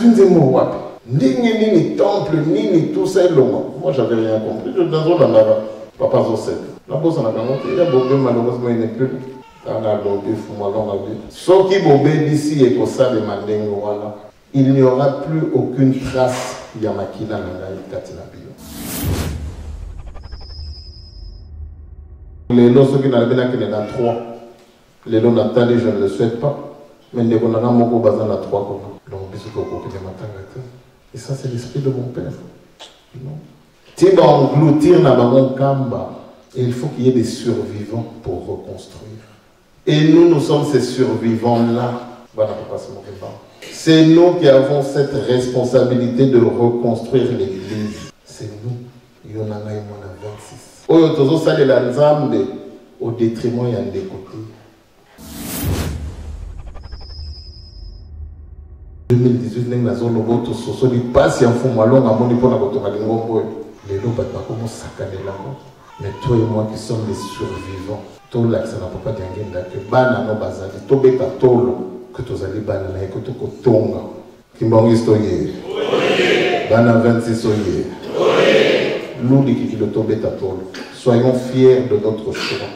nazwi mo wapi nini temple nini tout ça longo. Moi j'avais rien compris. Je dans la papa Zosep. La bosse na kango il a bobé malheureusement il n'est plus dans la lobby fumalon la vie. Ce qui bobé d'ici et pour ça de mandengo wala. Il n'y aura plus aucune trace Yamakila Nanga Katina Bio. Les lots qui n'ont pas qu'il y en a 3. Les lots Nathalie, je ne le souhaite pas. Mais les lots Nanga Moko Bazan a 3. Donc, bisous au de matin. Et ça, c'est l'esprit de mon père. Non. Tiba engloutir na Bamon Kamba. Et il faut qu'il y ait des survivants pour reconstruire. Et nous sommes ces survivants-là. Voilà pourquoi c'est mon père. C'est nous qui avons cette responsabilité de reconstruire l'église. C'est nous. Il y en a un 26. Oyo ça les lanzambe au détriment il y a des côtés. 2018 nous avons le vote social il passe en fond malon à mon pour la vote malingombo. Les lots pas comment saccaner là. Mais toi et moi qui sommes des survivants. Tout là ça n'a pas dire que bana no bazali to beta tolo. Que tu as dit bana na que tu kotonga kimbongisto ye bana 26 oye nous qui le tombe ta tolo soyons fiers de notre choix.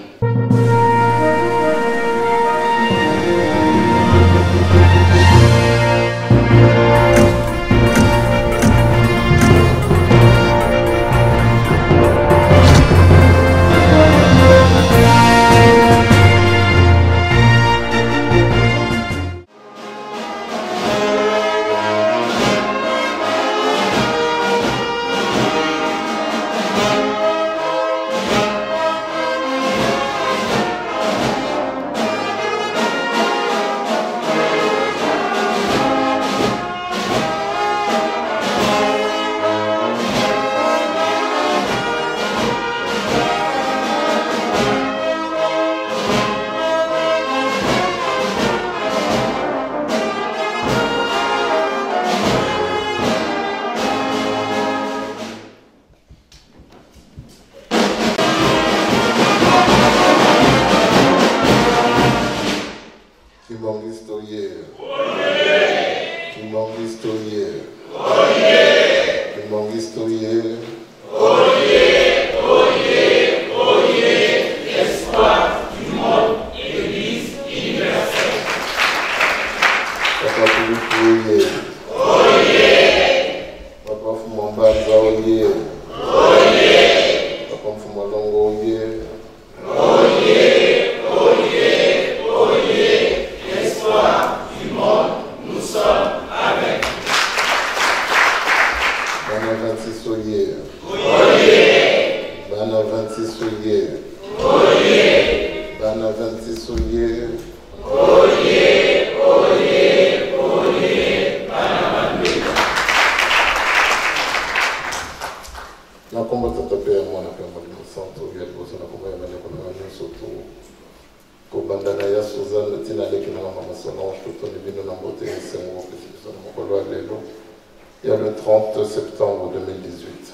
Il y a le 30 septembre 2018.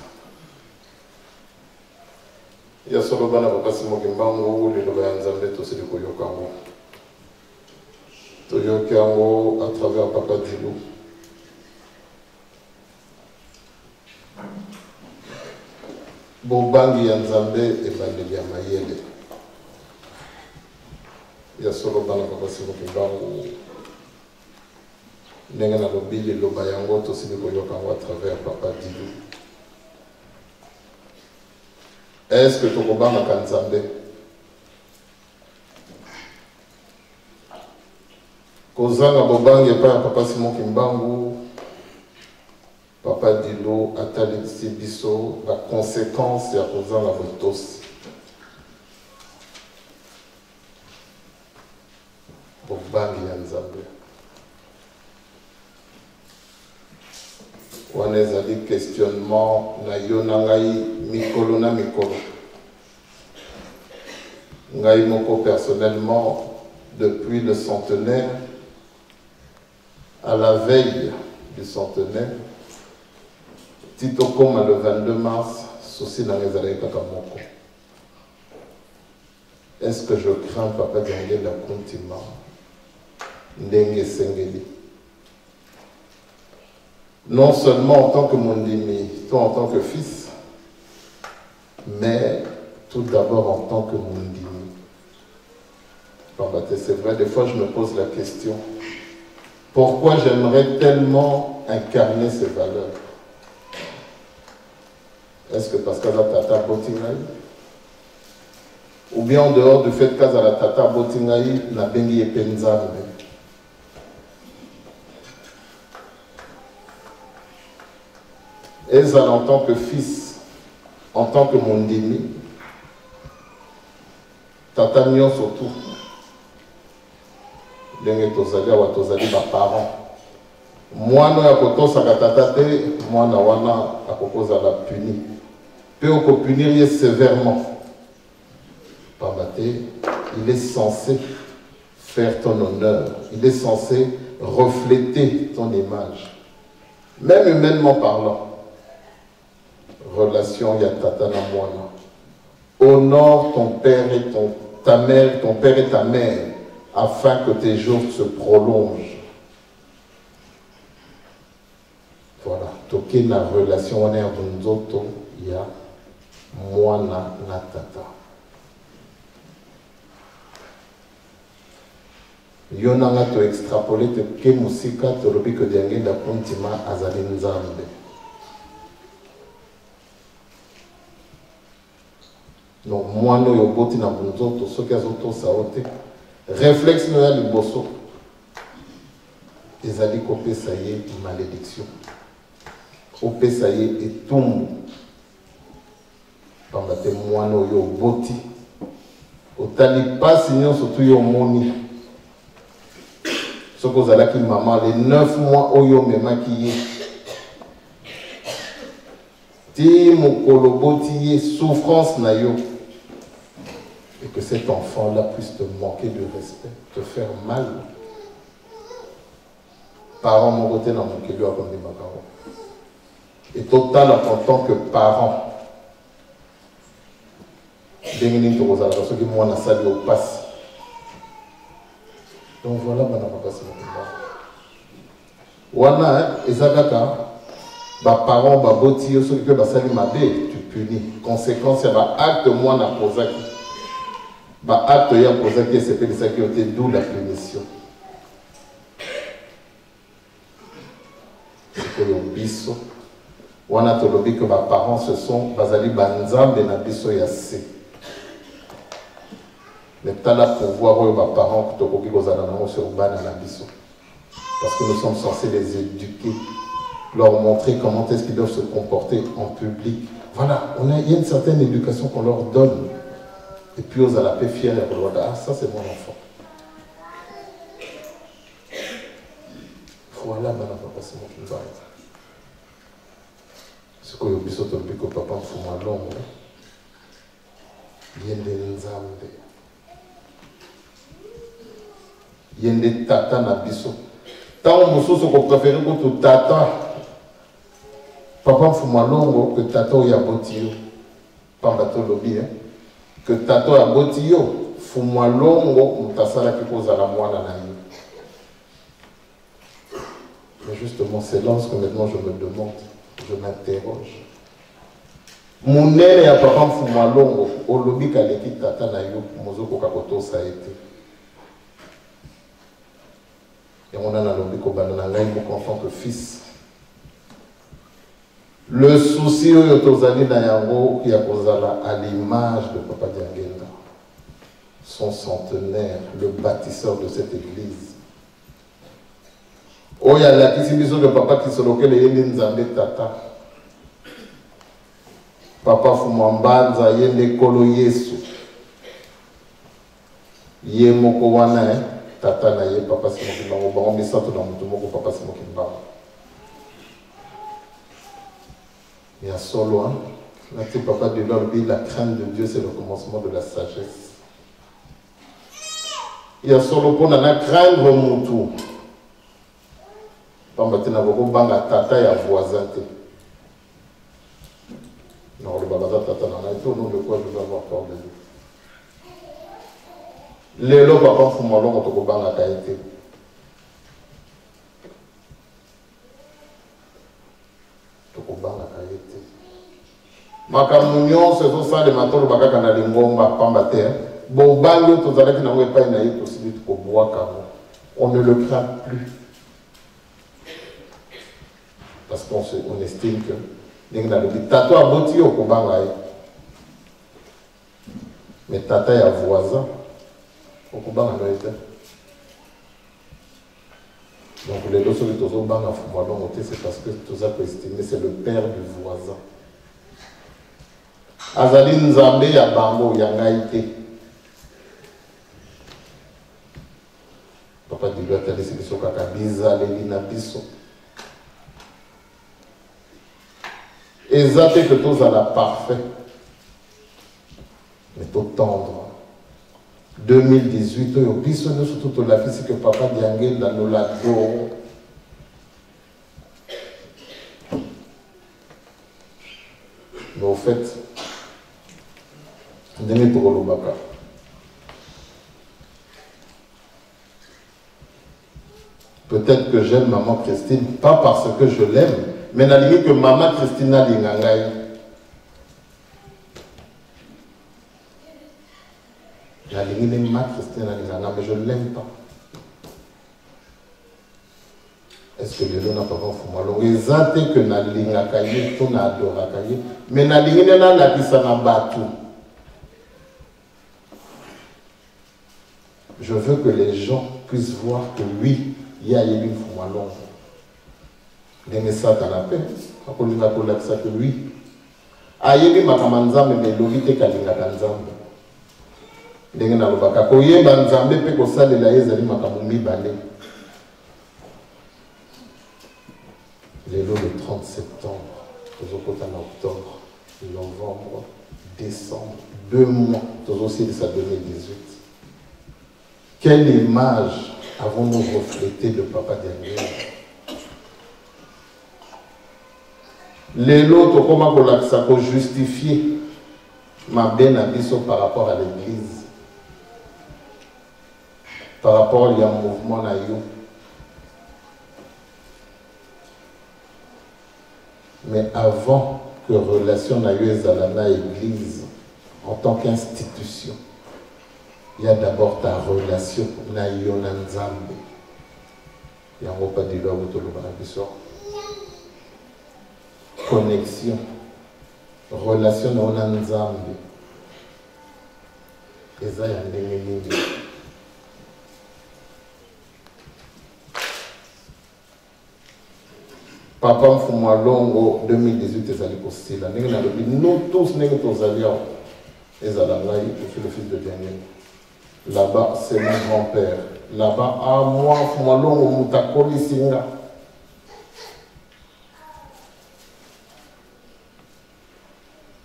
Il y a solo bana bakasi mokimbango le loba nzambe to sili koyokango. To yokango à travers Papa Dilou. Bobangi ya nzambe e bandeli ya mayele. Il y a solo bana bakasi mokimbango ndenge na lobili loba yango to sili koyokango à travers Papa Dilou. Est-ce que tu as Kanzambe? Kozanga Bobangi pa Papa Simon Kimbangu, Papa Dilo, Atali Sibiso, la conséquence ya Kozanga Botos. Bobangi ya Nzambe. On a dit questionnement na yonangai mikolo na mikolo. Ngai moko personnellement depuis le centenaire à la veille du centenaire Tito Koma le 22 mars souci na ngezalai kaka moko. Est-ce que je crains Papa Diangé la kontima ndenge sengeli? non seulement en tant que mondimi, toi en tant que fils, mais tout d'abord en tant que mondimi. C'est vrai, des fois je me pose la question, pourquoi j'aimerais tellement incarner ces valeurs? Est-ce que parce qu'à la tata botingaï? Ou bien en dehors du fait qu'à la tata botingaï, na bengi epenzambe? Et ça en tant que fils, en tant que mondimi, tata nyon surtout, denge tozali awa tozali ba parents. Mwana ya kotosaka tata te, mwana wana akokozala puni. Peut on punir sévèrement. Il est censé faire ton honneur. Il est censé refléter ton image. Même humainement parlant. Relation yatata na mwana. Honore ton père et ta mère, ton père et ta mère, afin que tes jours se prolongent. Voilà. Toke na relation wana ya bonzoto ya mwana na tata. Yonanga to extrapoler te ke musika to lobi que diange da kontima azali nzambe. Donc mwana yo boti na bonzoto soki azoto saote réflexe no ya liboso ezali kopesa ye malédiction. Opesa ye etumbu. Pambate mwana oyo boti. Otali pasi nyonso tu yo moni. Soko zalaki maman les 9 mois oyo memaki ye. Ti mokolo boti ye souffrance na yo. Et que cet enfant-là puisse te manquer de respect, te faire mal. Parents mon côté dans mon kilo à comme des macarons. Et total en tant que parent. Donc voilà, madame Papa. Wana, ezagaka, ba parents, ba boti, ceux qui peuvent sali mabe, tu punis. Conséquence, il y a acte moi na posaki. Ba acte ya posaki, c'est pour ça qui était d'où la punition. C'est que le biso. Wana tolobi que mes parents se sont basali banzambe na biso ya se. Mais tu as la pouvoir mes parents que tu as sur bana na biso. Parce que nous sommes censés les éduquer, leur montrer comment est-ce qu'ils doivent se comporter en public. Voilà, il y a une certaine éducation qu'on leur donne. Et puis on a la paix fière et on leur dit, ah ça c'est mon enfant. Voilà, madame papa, c'est mon qui me va. Ce que je suis dit que papa me fout ma langue. Il y a des nzambe. Il y a des tata na biso. Tant que vous préférez que tata, papa me fout ma langue, que tata ou yaboti. Pas bateau lobby, que tata ou yaboti, fout ma langue, mutasala qui pose à la moine na yo. Mais justement, c'est là ce que maintenant je me demande. Je m'interroge. Mon aîné à papa Mfumalongo, au lobby kaleki tata na yo, mozoko kakoto ça a été. Et on a un lobby kobana na en tant que fils. Le souci oyo tozali na yango ya kozala à l'image de papa Diangenda, son centenaire, le bâtisseur de cette église. Oya la kisi biso de papa qui se lokele yende nzambe tata. Papa Fumambanza yende kolo Yesu. Ye moko wana tata na ye papa Simokimba. Obango misato na mutu moko papa Simokimba. Il y a solo hein. Là tu papa de l'orbi, la crainte de Dieu c'est le commencement de la sagesse. Il y a solo pour na craindre mutu. Pambatina boko banga tata ya voisin te. Non, le baba tata na et au nom de quoi je vais avoir peur de lui. Les lots papa fumalongo to banga kaite. makambo nyonso ezosalema toloba kaka na lingomba pamba te bobangi oyo tozalaki nango epai na ye tosili tukobwaka ngo. On ne le craint plus parce qu'on estime que ndenge nalobi tato aboti yo okobanga ye mais tata ya voisin okobanga no ye te. Donc les deux soki tozobanga Fumwa Longo te, c'est parce que toza koestime c'est le père du voisin. Azali nzambe ya bango ya ngai te. Papa Dilo atalisi biso kaka bizaleli na biso. Eza te que tozala parfait, mais totendre. 2018, oyo biso nyonso totolakisi que Papa Diangela noladoro. Mais au fait, ndenge tokolobaka peut-être que j'aime maman Christine, pas parce que je l'aime, mais nalingi que maman Christine alinga ngai. Nalingi ne maman Christine alinga ngai, mais je ne l'aime pas. Est-ce que les gens n'ont pas Fumwa Longo? Exactement que nalinga kaye, tout na adora kaye, mais nalingi ne na lakisa na batu. Je veux que les gens puissent voir que oui, il y a eu Fumwa Longo. Ndenge Satan appelle, akolinga kolakisa que oui. Ayebi makamanzambe melobi te kalingaka nzambe. Ndenge nalobaka koyeba nzambe mpe kosalela ye ezali makambo mibale. Lelo le 30 septembre, tozokota na octobre, novembre, décembre, 2 mois, tozosilisa 2018. Quelle image avons-nous reflété de Papa Diangela? Les autres, comment ça peut justifier ma bien abisso par rapport à l'église, par rapport à un mouvement naïo. Mais avant que relation naïo ezalana église en tant qu'institution, il y a d'abord ta relation naïo nanzambe. Il y a un repas de l'eau autour de la connexion, relation na nzambe. Eza ya ndenge nini. Papa Fumwa Longo 2018 ezali kosila. Ndenge na lobi nous tous ndenge tozali awa. Ezala ngai, je suis le fils de Diangela. Là-bas, c'est mon grand-père. Là-bas, à moi, Fumwa Longo mutakoli singa.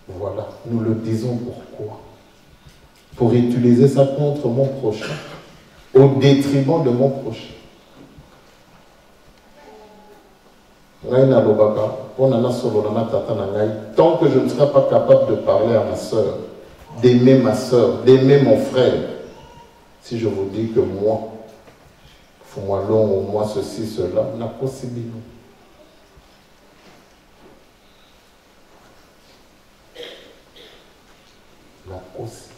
Voilà, nous le disons pourquoi? Pour utiliser ça contre mon prochain, au détriment de mon prochain. Tant que je ne serai pas capable de parler à ma soeur, d'aimer ma soeur, d'aimer mon frère, si je vous dis que moi, Fumwa Longo, moi ceci, cela, n'a pas possible. La cause.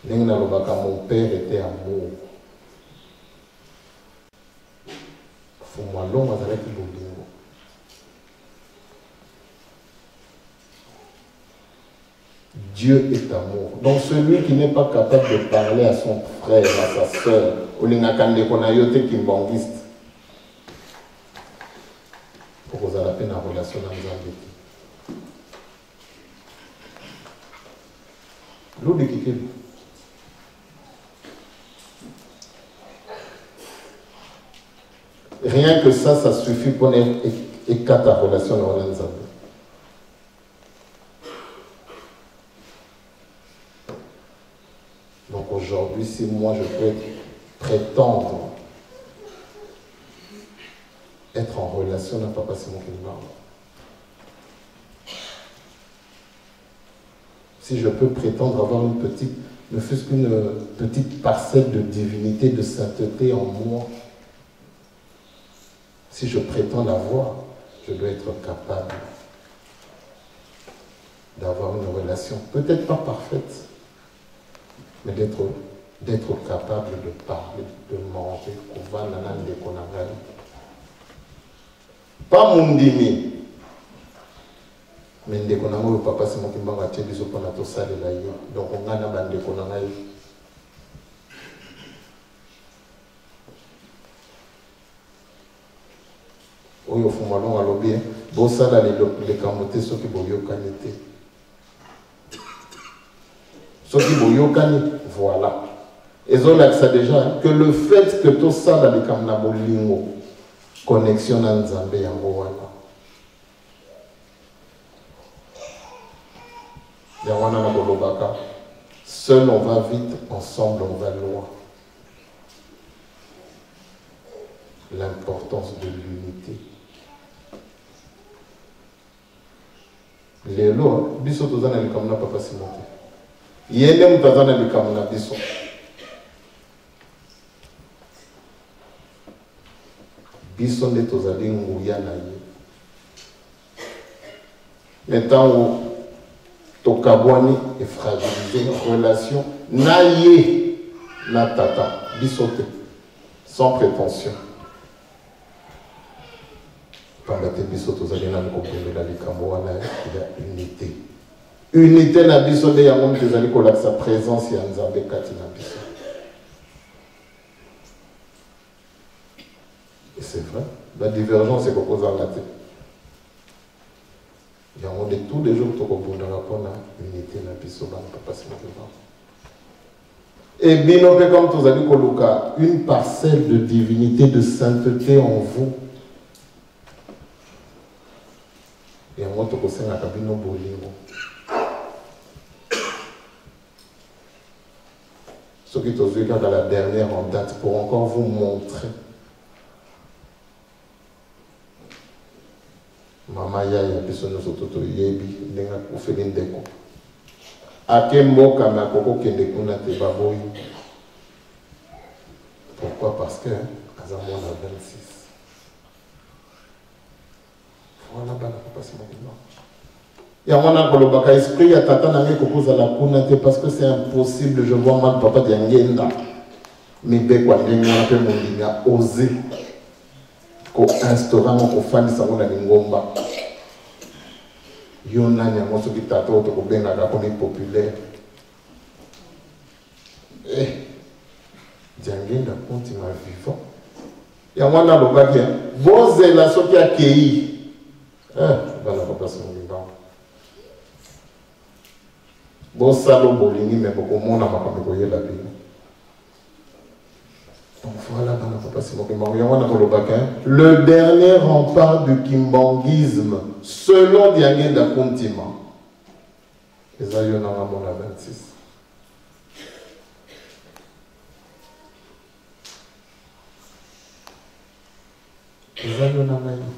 Mon père était amour. Fumwa Longo avec Bolingo. Dieu est amour. Donc celui qui n'est pas capable de parler à son frère, à sa soeur, au lingakande konayote kimbangiste, pour vous avoir une relation dans les l'eau de Kikeli. Rien que ça suffit pour écarter ta relation dans les Nzambe. Donc aujourd'hui, si moi je peux prétendre être en relation avec Papa Simon Kinimba, si je peux prétendre avoir une petite, ne fût-ce qu'une petite parcelle de divinité, de sainteté en moi, si je prétends l'avoir, je dois être capable relation, peut-être pas parfaite, mais d'être capable de parler, de manger, pas mon dimi, mais ndeko na mo papa c'est mon kimba ngatie biso pona to sale la ye, donc on a na bandeko na ngai. Oyo fumalon alobi bo sala les kamote soki boyokani te. Soki boyokani, voilà. Et ça déjà que le fait que tout ça dans les kamna bolingo connexion na Nzambe yango wana. Yawana na bolobaka. Seul on va vite, ensemble on va loin. L'importance de l'unité. Lelo, biso tozana likamna papa simonte. Yende mutazana likamna biso. Biso nde tozali nguya na ye. Maintenant, tokabwani et fragiliser relation na ye na tata biso te, sans prétention. Pambate biso tozali na kopemela likambo wana ya unité. Unité na biso de yango tozali kolakisa présence ya Nzambe kati na biso. Et c'est vrai, la divergence est proposée en latin. Il y a de tous les jours qui ont unité na biso na papa simakeba. Et bien, comme tous avez dit, une parcelle de divinité, de sainteté en vous. Et moi, je suis en cabine bolingo. Ce qui est aussi dans la dernière en date pour encore vous montrer. Mama yaya biso nyonso toyebi ndenge ofeli ndeko ake mboka na koko kende kuna te baboyi. Pourquoi? Parce que aza mwana 26. Voilà bana papa simakeba yango na kolobaka esprit ya tata na ngai kokozala kuna te parce que c'est impossible. Je vois mal papa de ngenda mibekwa ndenge wana mpe mondimi a osé ko-instaurant ko-fandisa ngo na lingomba. Yo nani yango soki tata oyo tokobengaka komi populaire. Diangenda kontima vivant. Yango wana alobaki bozela soki akei. Bana papa simonimba. Bosalo bolingi me bokomona makambo koyela bino. Donc voilà, le dernier rempart du kimbanguisme, selon Diangenda Kontima. Les aïeux n'en avons la 26. Les aïeux n'en avons.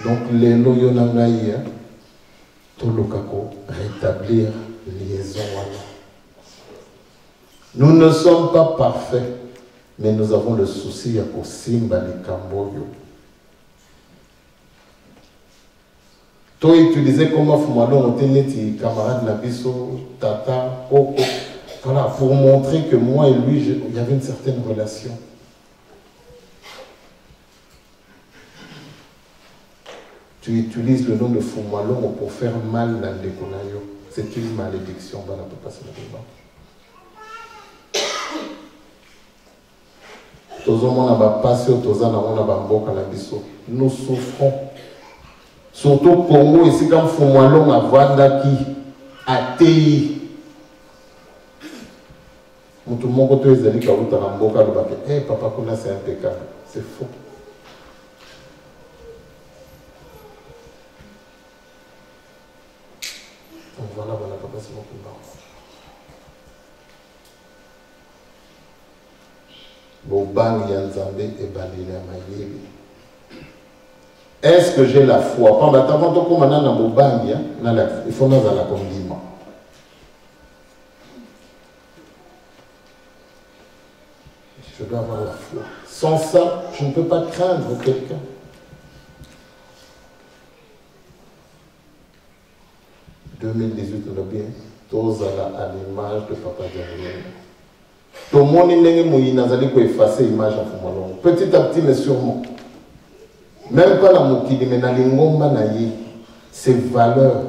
Donc les loyaux n'en avons. Tout le kako rétablir liaison voilà. Nous ne sommes pas parfaits, mais nous avons le souci à Kosimba les Camboyo. Toi, utiliser comment Fumalon ont été camarades Nabiso, Tata, Oko. Voilà, pour montrer que moi et lui, il y avait une certaine relation. Tu utilises le nom de Fumalon pour faire mal dans les Konayo. C'est une malédiction, Bana Papa Sénégal. Nous souffrons. Surtout pour nous, ici, quand Fumalon a Vandaki, a Tei. Tout le monde est allé à papa, c'est impeccable. C'est faux. Donc voilà, voilà, papa, c'est mon combat. Est-ce que j'ai la foi? Il faut nous la condiment. Je dois avoir la foi. Sans ça, je ne peux pas craindre quelqu'un. 2018, on a bien, tous à l'image de Papa Diagne. Tout le monde est effacer l'image en Fumalongo. Petit à petit, mais sûrement. Même pas la Moukili, mais dans l'ingomba naïe, ses valeurs.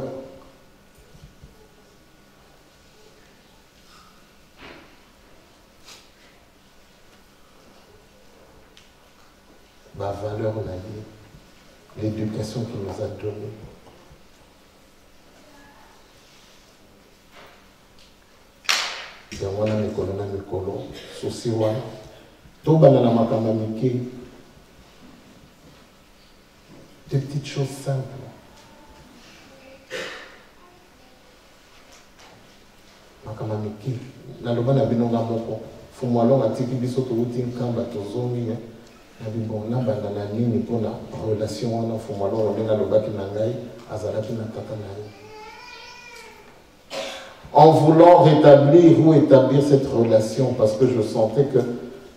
Ma valeur naïe, l'éducation qu'il nous a donnée. Il y a des soucis. Tout le monde des petites choses simples. Makamamiki. Naloba na binonga moko. Fumwalonga tiki biso to uti nkamba tozongi. Na bibonga banda na nini pona relation wana fumwalonga ndenga lobaki na ngai azalaki na tata na ye. En voulant rétablir ou établir cette relation, parce que je sentais que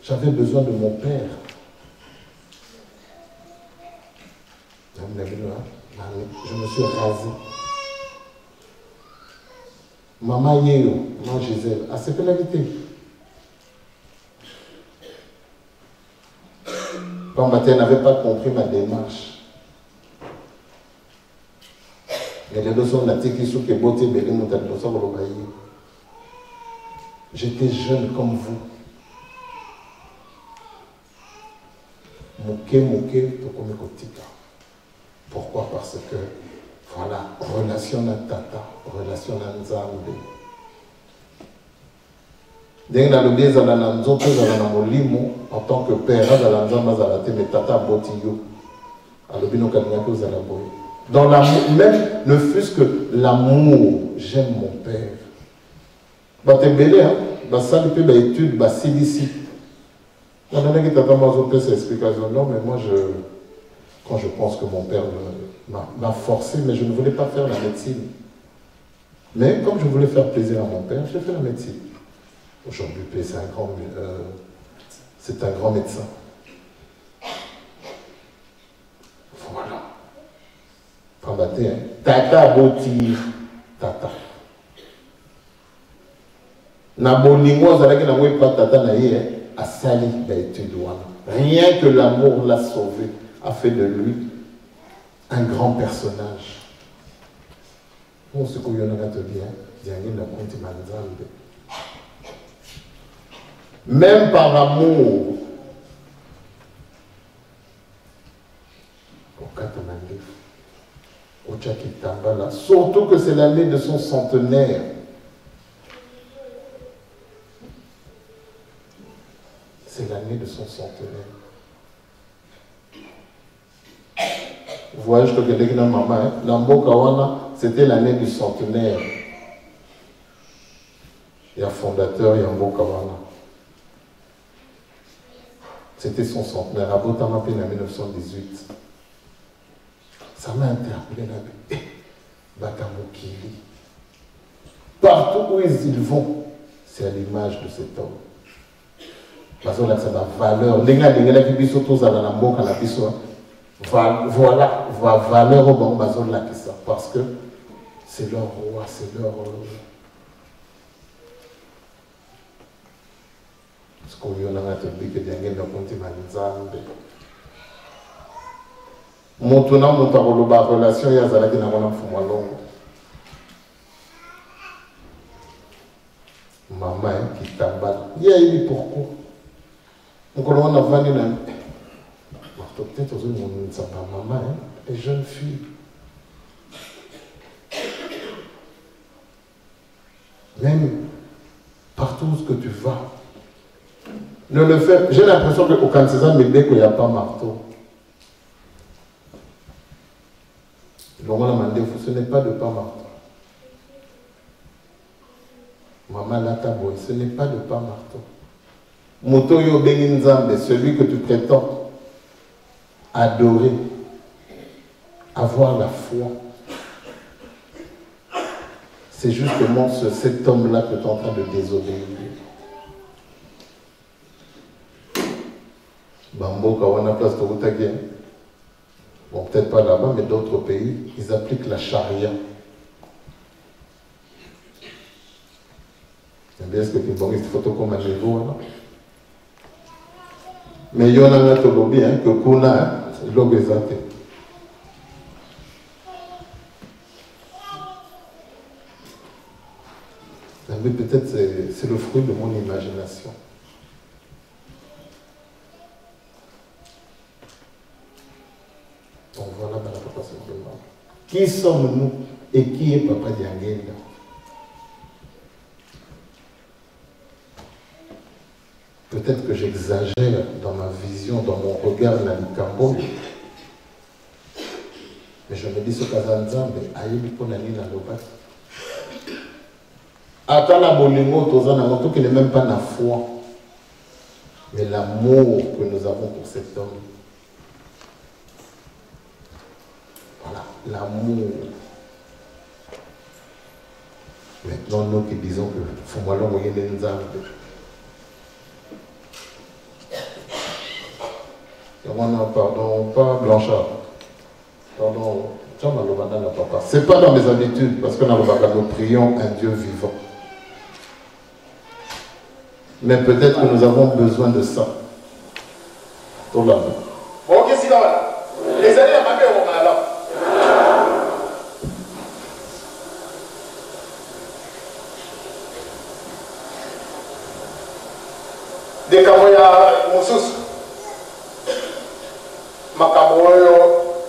j'avais besoin de mon père. Je me suis rasé. Maman Yéo, maman Gisèle, à cette pénalité. Quand elle n'avait pas compris ma démarche. J'étais jeune comme vous. Pourquoi? Parce que, voilà, relation à tata, relation à nzambe. Dès que nous sommes en tant que père, dans l'amour, même ne fût-ce que l'amour, j'aime mon père. Bah t'es belé, hein? Bah ça, il peut bah étude, bah c'est d'ici. Non, mais moi quand je pense que mon père m'a forcé, mais je ne voulais pas faire la médecine. Mais comme je voulais faire plaisir à mon père, j'ai fait la médecine. Aujourd'hui, c'est un grand médecin. Voilà. Pambaté, hein? Tata boti, tata. Na bolingo zalaki na mwe pas tata na ye, a sali ba étude wana. Rien que l'amour l'a sauvé, a fait de lui un grand personnage. On se connaît dans te bien, diangi na konti manzambe. Même par amour, surtout que c'est l'année de son centenaire. C'est l'année de son centenaire. Vous voyez, je te dis que maman, c'était l'année du centenaire. Il y a fondateur Yambo Kawana. C'était son centenaire, à Botamapé en 1918. Ça m'a interpellé là. Bakamokili. Partout où ils vont, c'est à l'image de cet homme. Parce que là, c'est la valeur. Voilà, la valeur au bon bazon là qui ça. Parce que c'est leur roi, c'est leur. Parce qu'on y en a un public qui est dans le continent Nzambe. Montona montaroloba relation ya zalaki na mwana Fumalongo. Maman qui t'emballe. Il y a eu pourquoi. Donc on a vanné na. Peut-être aux autres on ne sait pas maman, les jeunes filles. Même partout où que tu vas. Ne le fais. J'ai l'impression qu'au Kansas, mais dès qu'il n'y a pas marteau. Ce n'est pas de pas marteau. Maman Lataboy, ce n'est pas de pas marteau. Motoyo Beninzambe, celui que tu prétends adorer, avoir la foi. C'est justement cet homme-là que tu es en train de désobéir. Bamboka, on a place de Routagien. Bon, peut-être pas là-bas, mais d'autres pays, ils appliquent la charia. Mais est-ce que tu me dis photo comme un niveau là? Mais il y en a un lobby que Kuna, c'est l'obésité. Mais peut-être c'est le fruit de mon imagination. Donc voilà, madame Papa, simplement. Qui sommes-nous et qui est Papa Diangenda? Peut-être que j'exagère dans ma vision, dans mon regard, dans le Cambo. Mais je me dis ce Kazanzambe, aïe, Konani na Lobat. Akana Bolingo, Tozana, tout qui n'est même pas la foi, mais l'amour que nous avons pour cet homme. Voilà, l'amour. Maintenant, nous qui disons que Fumalo Moyene Nzambe. Pardon, pas Blanchard. Pardon, c'est pas dans mes habitudes, parce que nous prions un Dieu vivant. Mais peut-être que nous avons besoin de ça. Tout là. Bon, qu'est-ce qu'il y a? Les années à ma mère, on a là. Des camoya, mon sous. Ma camoyo,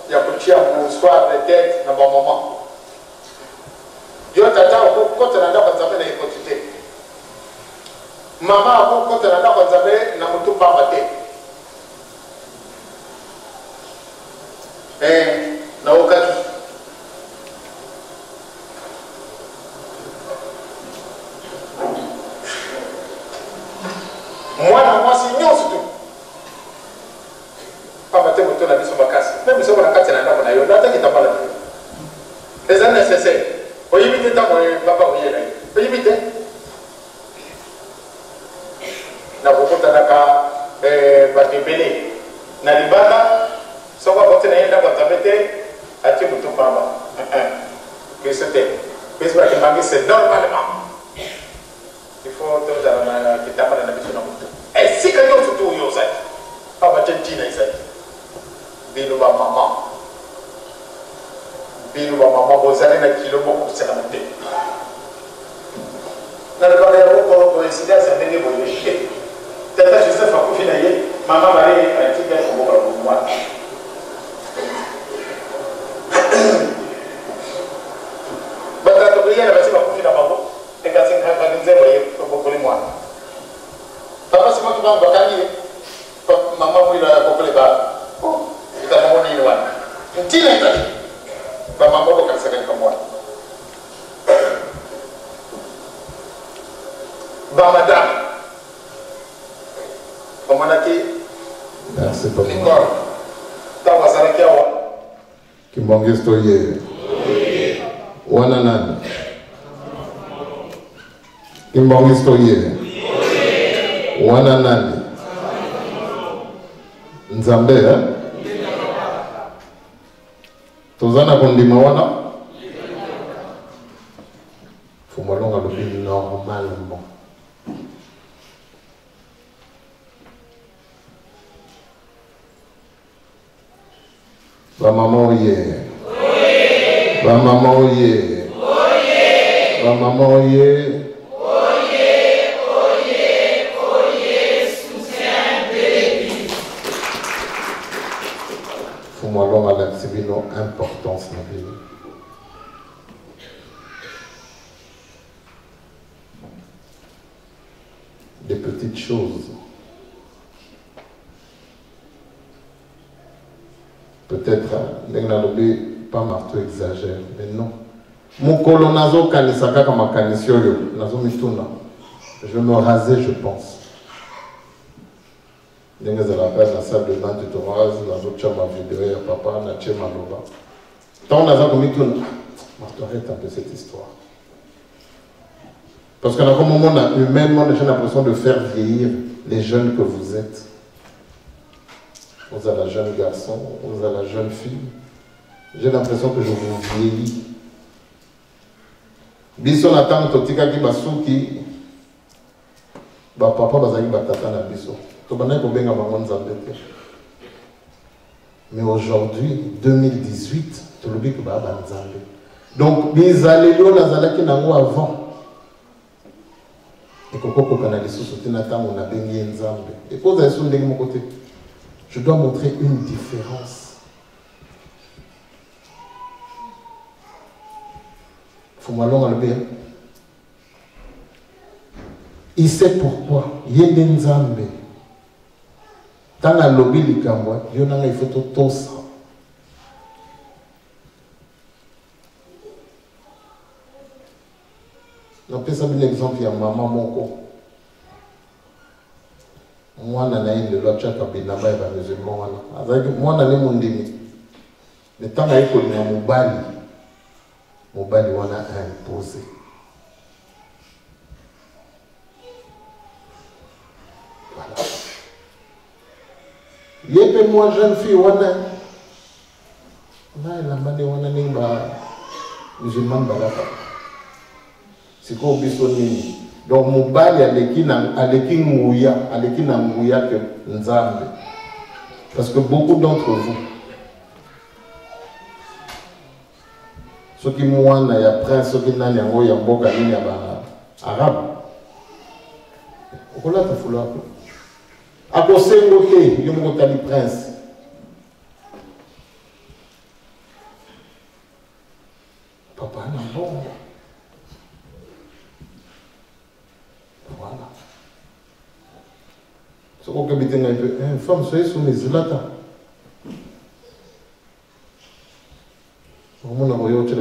il y a petit à mon soir de tête dans mon moment. Yo tata, quand on a dans votre amène à écouter. Maman, quand on a dans votre amène, n'a pas tout battu. Et, n'a aucun. Moi, c'est non, surtout. Pas battre mon tour la vie sur ma casse. Même si on a cassé la dame, on a eu l'attaque qui t'a pas la vie. Les années nécessaires. Vous imitez tant que papa, vous y allez. Vous imitez. Na beaucoup d'anaka, batibeli. Na libana, ça va porter na yenda batabete, à tu bouton pamba. Que c'était. Mais c'est normalement. Il faut que tu aies la maison. Et si quelqu'un se trouve, il y a pas de tina ici. Bilouba maman. Bilouba maman, vous allez mettre kilo pour se remonter. Dans le cas de la coïncidence, c'est un débat de chier. Peut-être que Joseph a confiné, maman va aller à un petit peu pour moi. Quand tu as dit que tu as confiné, et quand tu as dit moi. Papa, c'est moi qui vais en bacalier. Maman, il a beaucoup les bas. Oh, il a mon île. Une petite état. Maman, beaucoup de ça comme moi. Bah, madame. Comment on a dit? Merci, Papa. T'as pas ça qui a ouah. Qui m'en stoye. Wananan. Qui m'en stoye. Wananan. Nzambe, hein? Tozana kondima wana? Faut moi l'on a le plus normalement. Ba maman oye. Ba maman oye. Ba maman oye. Moi, l'homme a une importance dans la vie. Des petites choses. Peut-être, pas marteau exagère, mais non. Mon colonazo kanisaka comme kanisio nazo mituna. Je me rasais, je pense. Je me rappelle la salle de bain du Thomas, dans ma vidéo, à papa, na tché maloba. Tant on a commis tout, arrête un peu cette histoire. Parce qu'à un moment, humainement, j'ai l'impression de faire vieillir les jeunes que vous êtes. Vous êtes la jeune garçon, vous êtes la jeune fille. J'ai l'impression que je vous vieillis. Bisson attend Totika Kibasuki, papa bazali batata na biso to bana ko benga bango nzambe te. Mais aujourd'hui 2018 to lobi ko ba nzambe. Donc bizalelo nazalaki nango avant. Et koko kana lisusu tina tango na bengi nzambe. Et pose à son ndenge mon côté. Je dois montrer une différence. Faut m'allonger le bien. Il sait pourquoi. Yende nzambe. Tant à lobby likamwa, yonanga il faut tout ça. On peut savoir l'exemple, il y a maman moko. Moi, je suis le loi chaka binamba et musulman. Moi, je suis mon demi. Le temps que je suis mobali, on a imposé. Voilà. Il y a moi jeune fille, on a. La manie, on a une musulman balaka. C'est quoi bisoni? Donc mobali aleki nguya que nzambe. Parce que beaucoup d'entre vous, ceux qui mouana ya prince, ceux qui nani yango ya mboka nini ya ba arabe. Okola ta fula. Akosengo te yo moko tali prince. Papa na bon. Voilà. Ce qu'on peut dire, une femme, soyez soumise là. On a envoyé au chef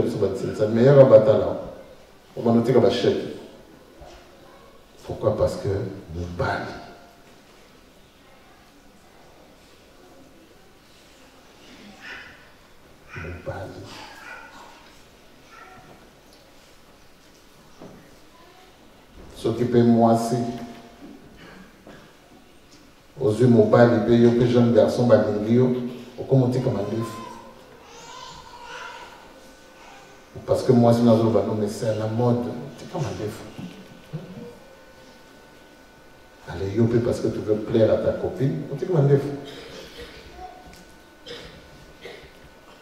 c'est le meilleur abattage là. On va noter comme un chèque. Pourquoi? Parce que nous balle. Nous balle. S'occuper moi aussi. Aux yeux mobile, il paye que jeune garçon balingio, au commenter comme un livre. Parce que moi, si nous avons mais c'est à la mode, c'est comme un livre. Allez, yopé parce que tu veux plaire à ta copine, c'est comme un livre.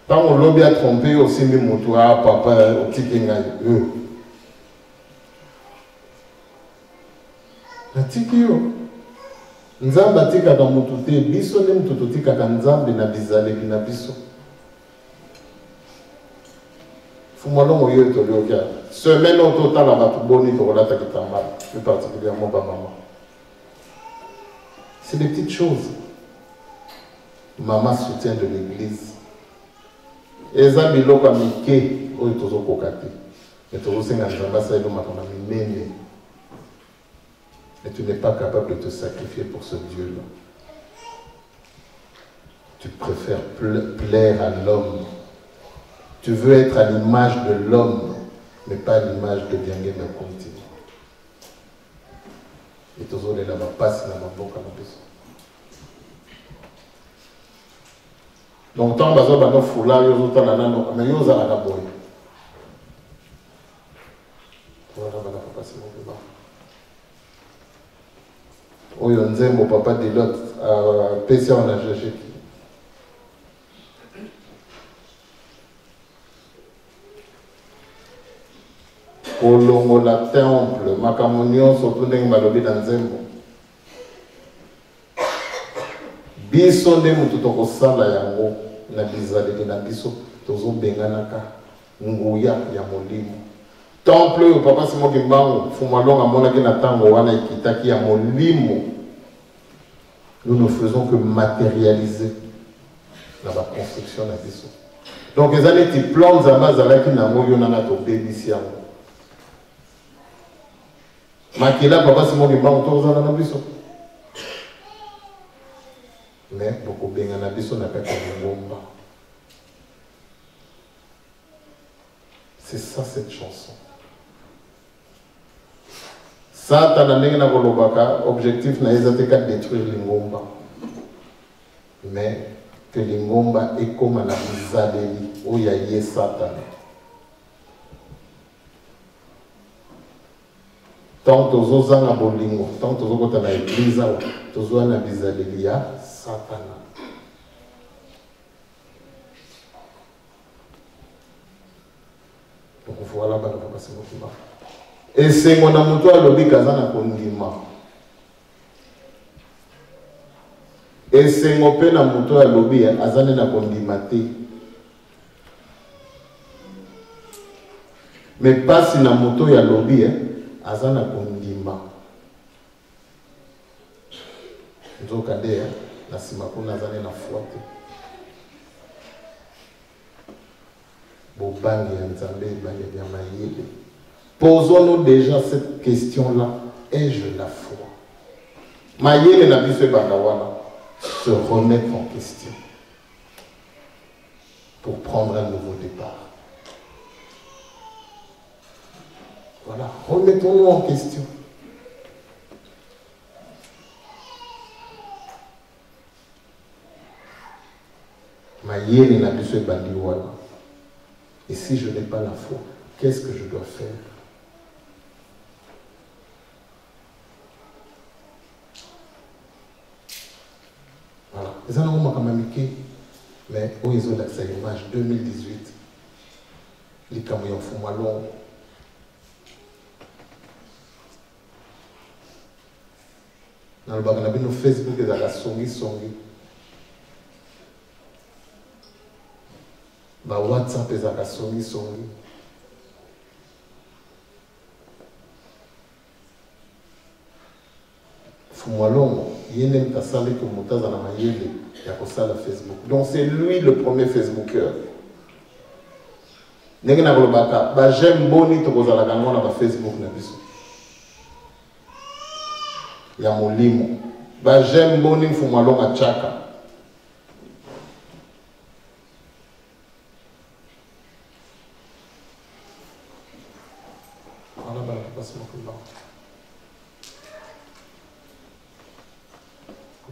Quand on l'a bien trompé aussi, même mon toit, papa, au petit kingaï, Natikio nzambe atikaka mutu te biso nde mutu totikaka nzambe na bizaleli na biso fumalongo oyo toliokia semaine oyo totala bato boni tokolata kitambala plus particulièrement bamama. C'est des petites choses. Maman soutient de l'église eza biloko ya mike oyo tozokoka te me tozosenga nzambe asaleli makambo ya minene. Et tu n'es pas capable de te sacrifier pour ce Dieu-là. Tu préfères plaire à l'homme. Tu veux être à l'image de l'homme, mais pas à l'image de Biangé Mekonti. Et tous les là-bas passent dans ma boca. Donc, tant que vous avez un foulard, vous avez un anneau, mais vous avez un boy. Voilà, voilà, passer mon débat. Oyo nzembo papa de l'autre pesa on a cherché kolongo la temple makamonio surtout ndenge balobi na nzembo biso nde mutu tokosala yango na bizaleli na biso tozobenganaka nguya ya molimo. Temple au papa Simon Kimbango, Fumalong a monaki na tango wana ikitaki ya molimo. Nous ne faisons que matérialiser la construction de biso. Donc les années qui plans zamba qui na moyo na to bébisi yango. Makila papa Simon Kimbango to zala na biso. Mais beaucoup benga na biso na kati ngomba. C'est ça cette chanson. Satan n'a pas kolobaka objectif na ezateka détruire lingomba. Mais que lingomba est comme la bizaleli où il y a Satan. tant tozozanga bolingo, tant tozokota na église, tozoa na bizaleli ya Satana. Donc voilà, bah, on va passer au climat. Et c'est mon amour à l'obé kazana kondima. Et c'est mon père amour à l'obé azane na kondimate. Mais pas si na moto ya lobby azana kondima. Nzokande na simakuna azane na fuate. Bobangi ya nzambe bangi ya mayele. Posons-nous déjà cette question-là. Ai-je la foi? Mayele na biso bandawana se remettre en question pour prendre un nouveau départ. Voilà, remettons-nous en question. Mayele na biso bandiwana. Et si je n'ai pas la foi, qu'est-ce que je dois faire? Voilà. Les gens ont mamamiqué, mais où ils ont l'accès à l'image 2018. Les camions font malon. Dans le bagage, nos Facebook, ils ont la songi. Ba WhatsApp ezaka songi. Fumwalongo yene mtasali que mutaza na mayele ya kosala Facebook. Donc c'est lui le premier Facebooker. Ndenge na kolobaka ba j'aime boni tokozala kango na ba Facebook na biso. Ya molimo. Ba j'aime boni mfumwalongo achaka.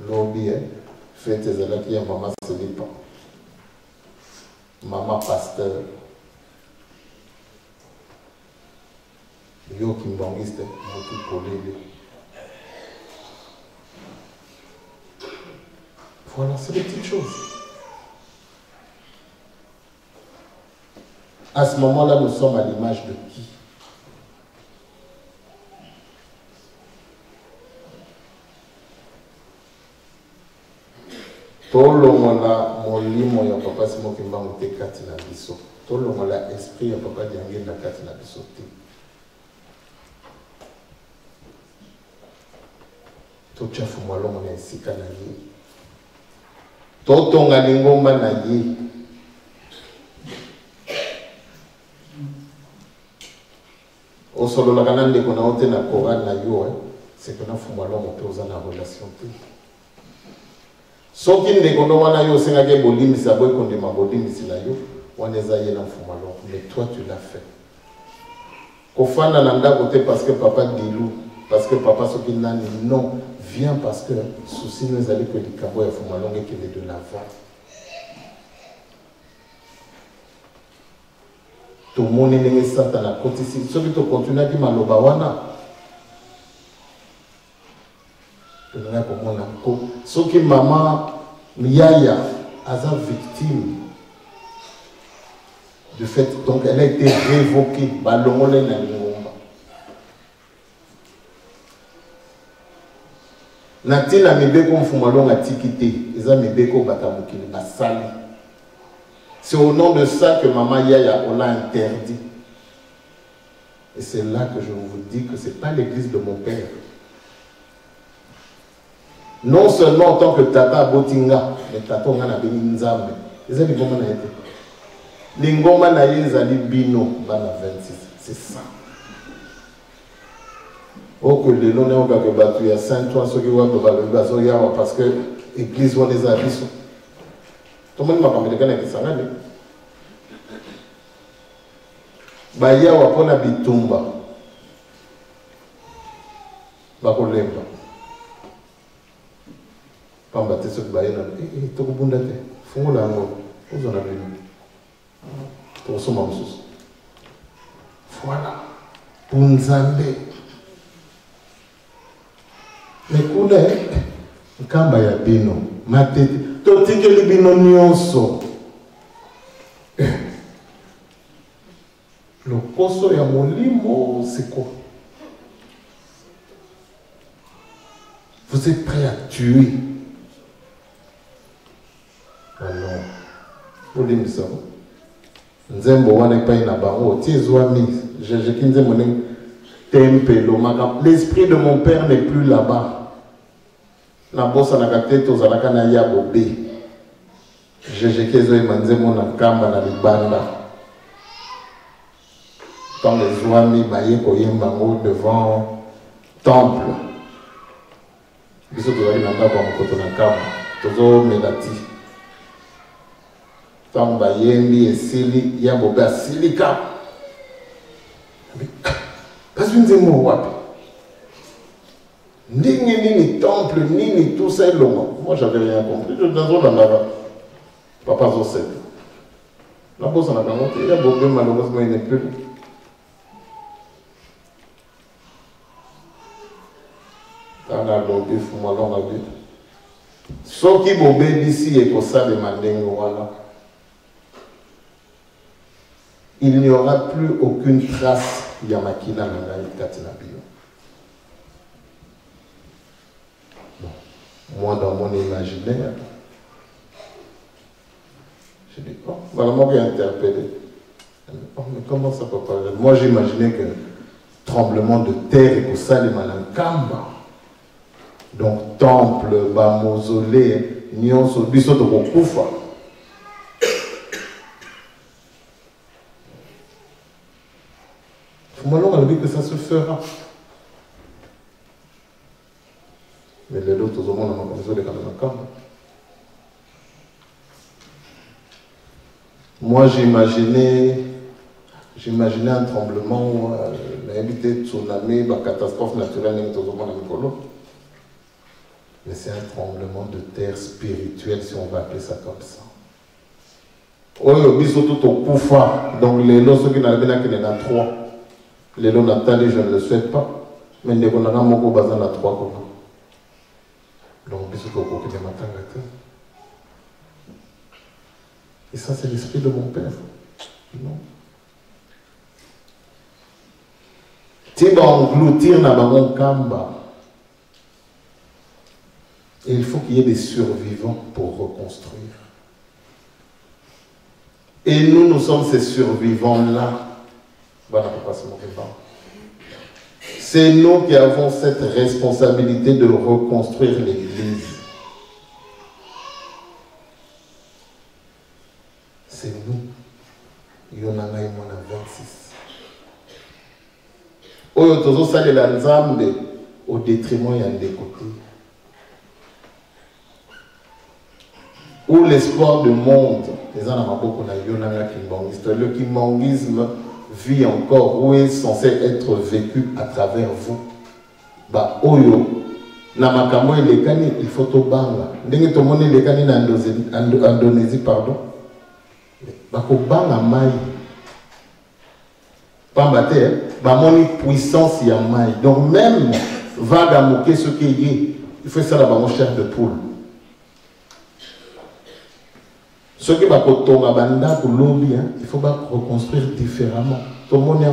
Lobby, faites tes élèves qui ont maman Selipa, maman pasteur, yo kimbangiste, motu polele. Voilà, c'est des petites choses. À ce moment-là, nous sommes à l'image de qui? Tolongola molimo ya papa simo kimbangu te kati na biso. Tolongola esprit ya papa diange na kati na biso te. Tochafu mwalongo na esika na ye. Totonga lingomba na ye. Osolola kana ndeko na ote na Coran na yo, c'est que na fumwalongo te oza na relation te. Soki ndeko ndo wana yo sengake bolimisa boy kondima bolimisi na yo waneza ye na mfumalo, mais toi tu l'as fait. Kofana na ndako te parce que papa dilou, parce que papa soki nani, non, viens parce que souci nous allait que likambo ya fumalo ngeke de l'avant. To moni nenge satana kotisi soki to continue ki maloba wana. Ce qui maman Yaya a été victime du fait, donc elle a été révoquée. Natina mibeko mfumalonga tikité, eza mibeko batamukili basali. C'est au nom de ça que maman Yaya on l'a interdit. Et c'est là que je vous dis que c'est pas l'église de mon père. Non seulement en tant que tata botinga, mais tata on a béni nzambe. Les amis comment na été. Lingoma na yezali bino bana 26. C'est ça. Oh que le nom n'est pas que battu ya Saint-Ouen ceux qui voient que le bazo ya parce que église on les a biso. Tout le monde m'a parlé de kana kisangane. Ba ya wa pona bitumba. Ba kolemba. Pamba te soki bayena tokobunda te fungola yango ozona bino tokosoma mosusu voilà pour nzambe Mais kuna nkamba ya bino matete totikeli bino nyonso lokoso ya molimo c'est quoi? Vous êtes prêts à tuer? Ah non. Vous dites ça. Nzembo wana epai na bango tizwami jeki nzembo ne tempelo maka. L'esprit de mon père n'est plus là-bas. Na bosa na katete ozalaka na ya bobe. Jeki ezo emanzemo na kamba na libanda. Quand les Zouami baye koyemba ngo devant temple. Biso tozali na ndako ya mokoto na kamba. Tozo melati. Tant bayembi esili ya bobe asilika. Parce que nous wapi. Ndingi nini temple nini tout ça est long. Moi j'avais rien compris. Je dans un endroit. Papa Zosset. La bosse en a monté. Il y a bobe malheureusement il n'est plus. Dans la lobby fumalon la vie. Ce qui bobe d'ici est pour ça de mandengo voilà. Il n'y aura plus aucune trace Yamakina Nangai Katinabio. Bon. Moi, dans mon imaginaire, je dis, oh, vraiment bien interpellé. Oh, mais comment ça peut parler? Moi, j'imaginais que tremblement de terre et pour ça, les Malankamba. Donc, temple, mausolée, nyonso, biso de Kokufa. On a dit que ça se fera. Mais les autres, au monde, on a besoin de Kananakam. Moi, j'imaginais un tremblement, invité tsunami, une catastrophe naturelle, mais c'est un tremblement de terre spirituel, si on va appeler ça comme ça. Oh, biso tout au Koufa, donc les lots qui n'avaient pas qu'il y en a 3. Les lots natali, je ne le souhaite pas, mais les gens n'ont pas besoin de 3 comme donc biso tout au Koufa, et ça c'est l'esprit de mon père. Non. Tu vas engloutir na bangon kamba. Et il faut qu'il y ait des survivants pour reconstruire. Et nous sommes ces survivants-là. C'est nous qui avons cette responsabilité de reconstruire l'Église. C'est nous. Yonanga y mona 26. Oyo tozo sale la nzambe au détriment y a des côtés. Où l'espoir du monde, les gens n'ont pas yonanga kimbangisme. Le kimbangisme vit encore, où est censé être vécu à travers vous. Ba oyo na makambo elekani il faut to banga. Ndenge to moni lekani na Indonésie pardon. Bako banga mai. Pambate, ba moni puissance ya mai. Donc même vague à moquer ce qui est, il faut ça là ba mon chair de poule. Ce qui va coûter à banda pour lobby, il faut reconstruire différemment. Tout le monde y a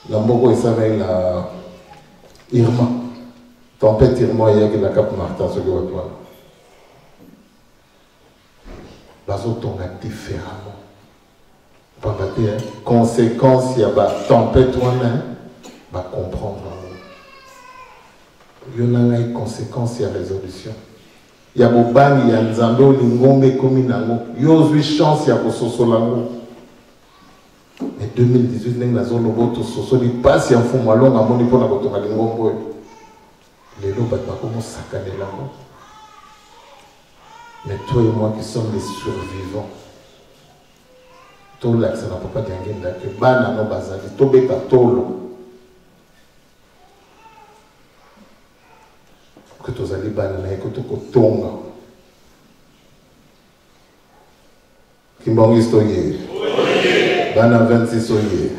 la Mbogo et ça la Irma. Tempête Irma il y a la Cap Martin ce qui va toi. Bazo tonga différemment. Pas battre conséquence il y a ba tempête toi-même va comprendre. Il y a une conséquence il y a résolution. Il y a des bangs, il y a des zambos, il y a des communes, il y a une chance, il y a des sosolango. Mais 2018, il y a des zone soso, il passe, il y a un fond malon, il y a un monde pour la lingombo. Les lots ne pas comment saccaner là. Mais toi et moi qui sommes les survivants, tout là, ça n'a pas gagné que banano bazali, tout bêta tolo. Que tu allais bananer, que tu tonga. Kimbangis toye. Bana 26 soye.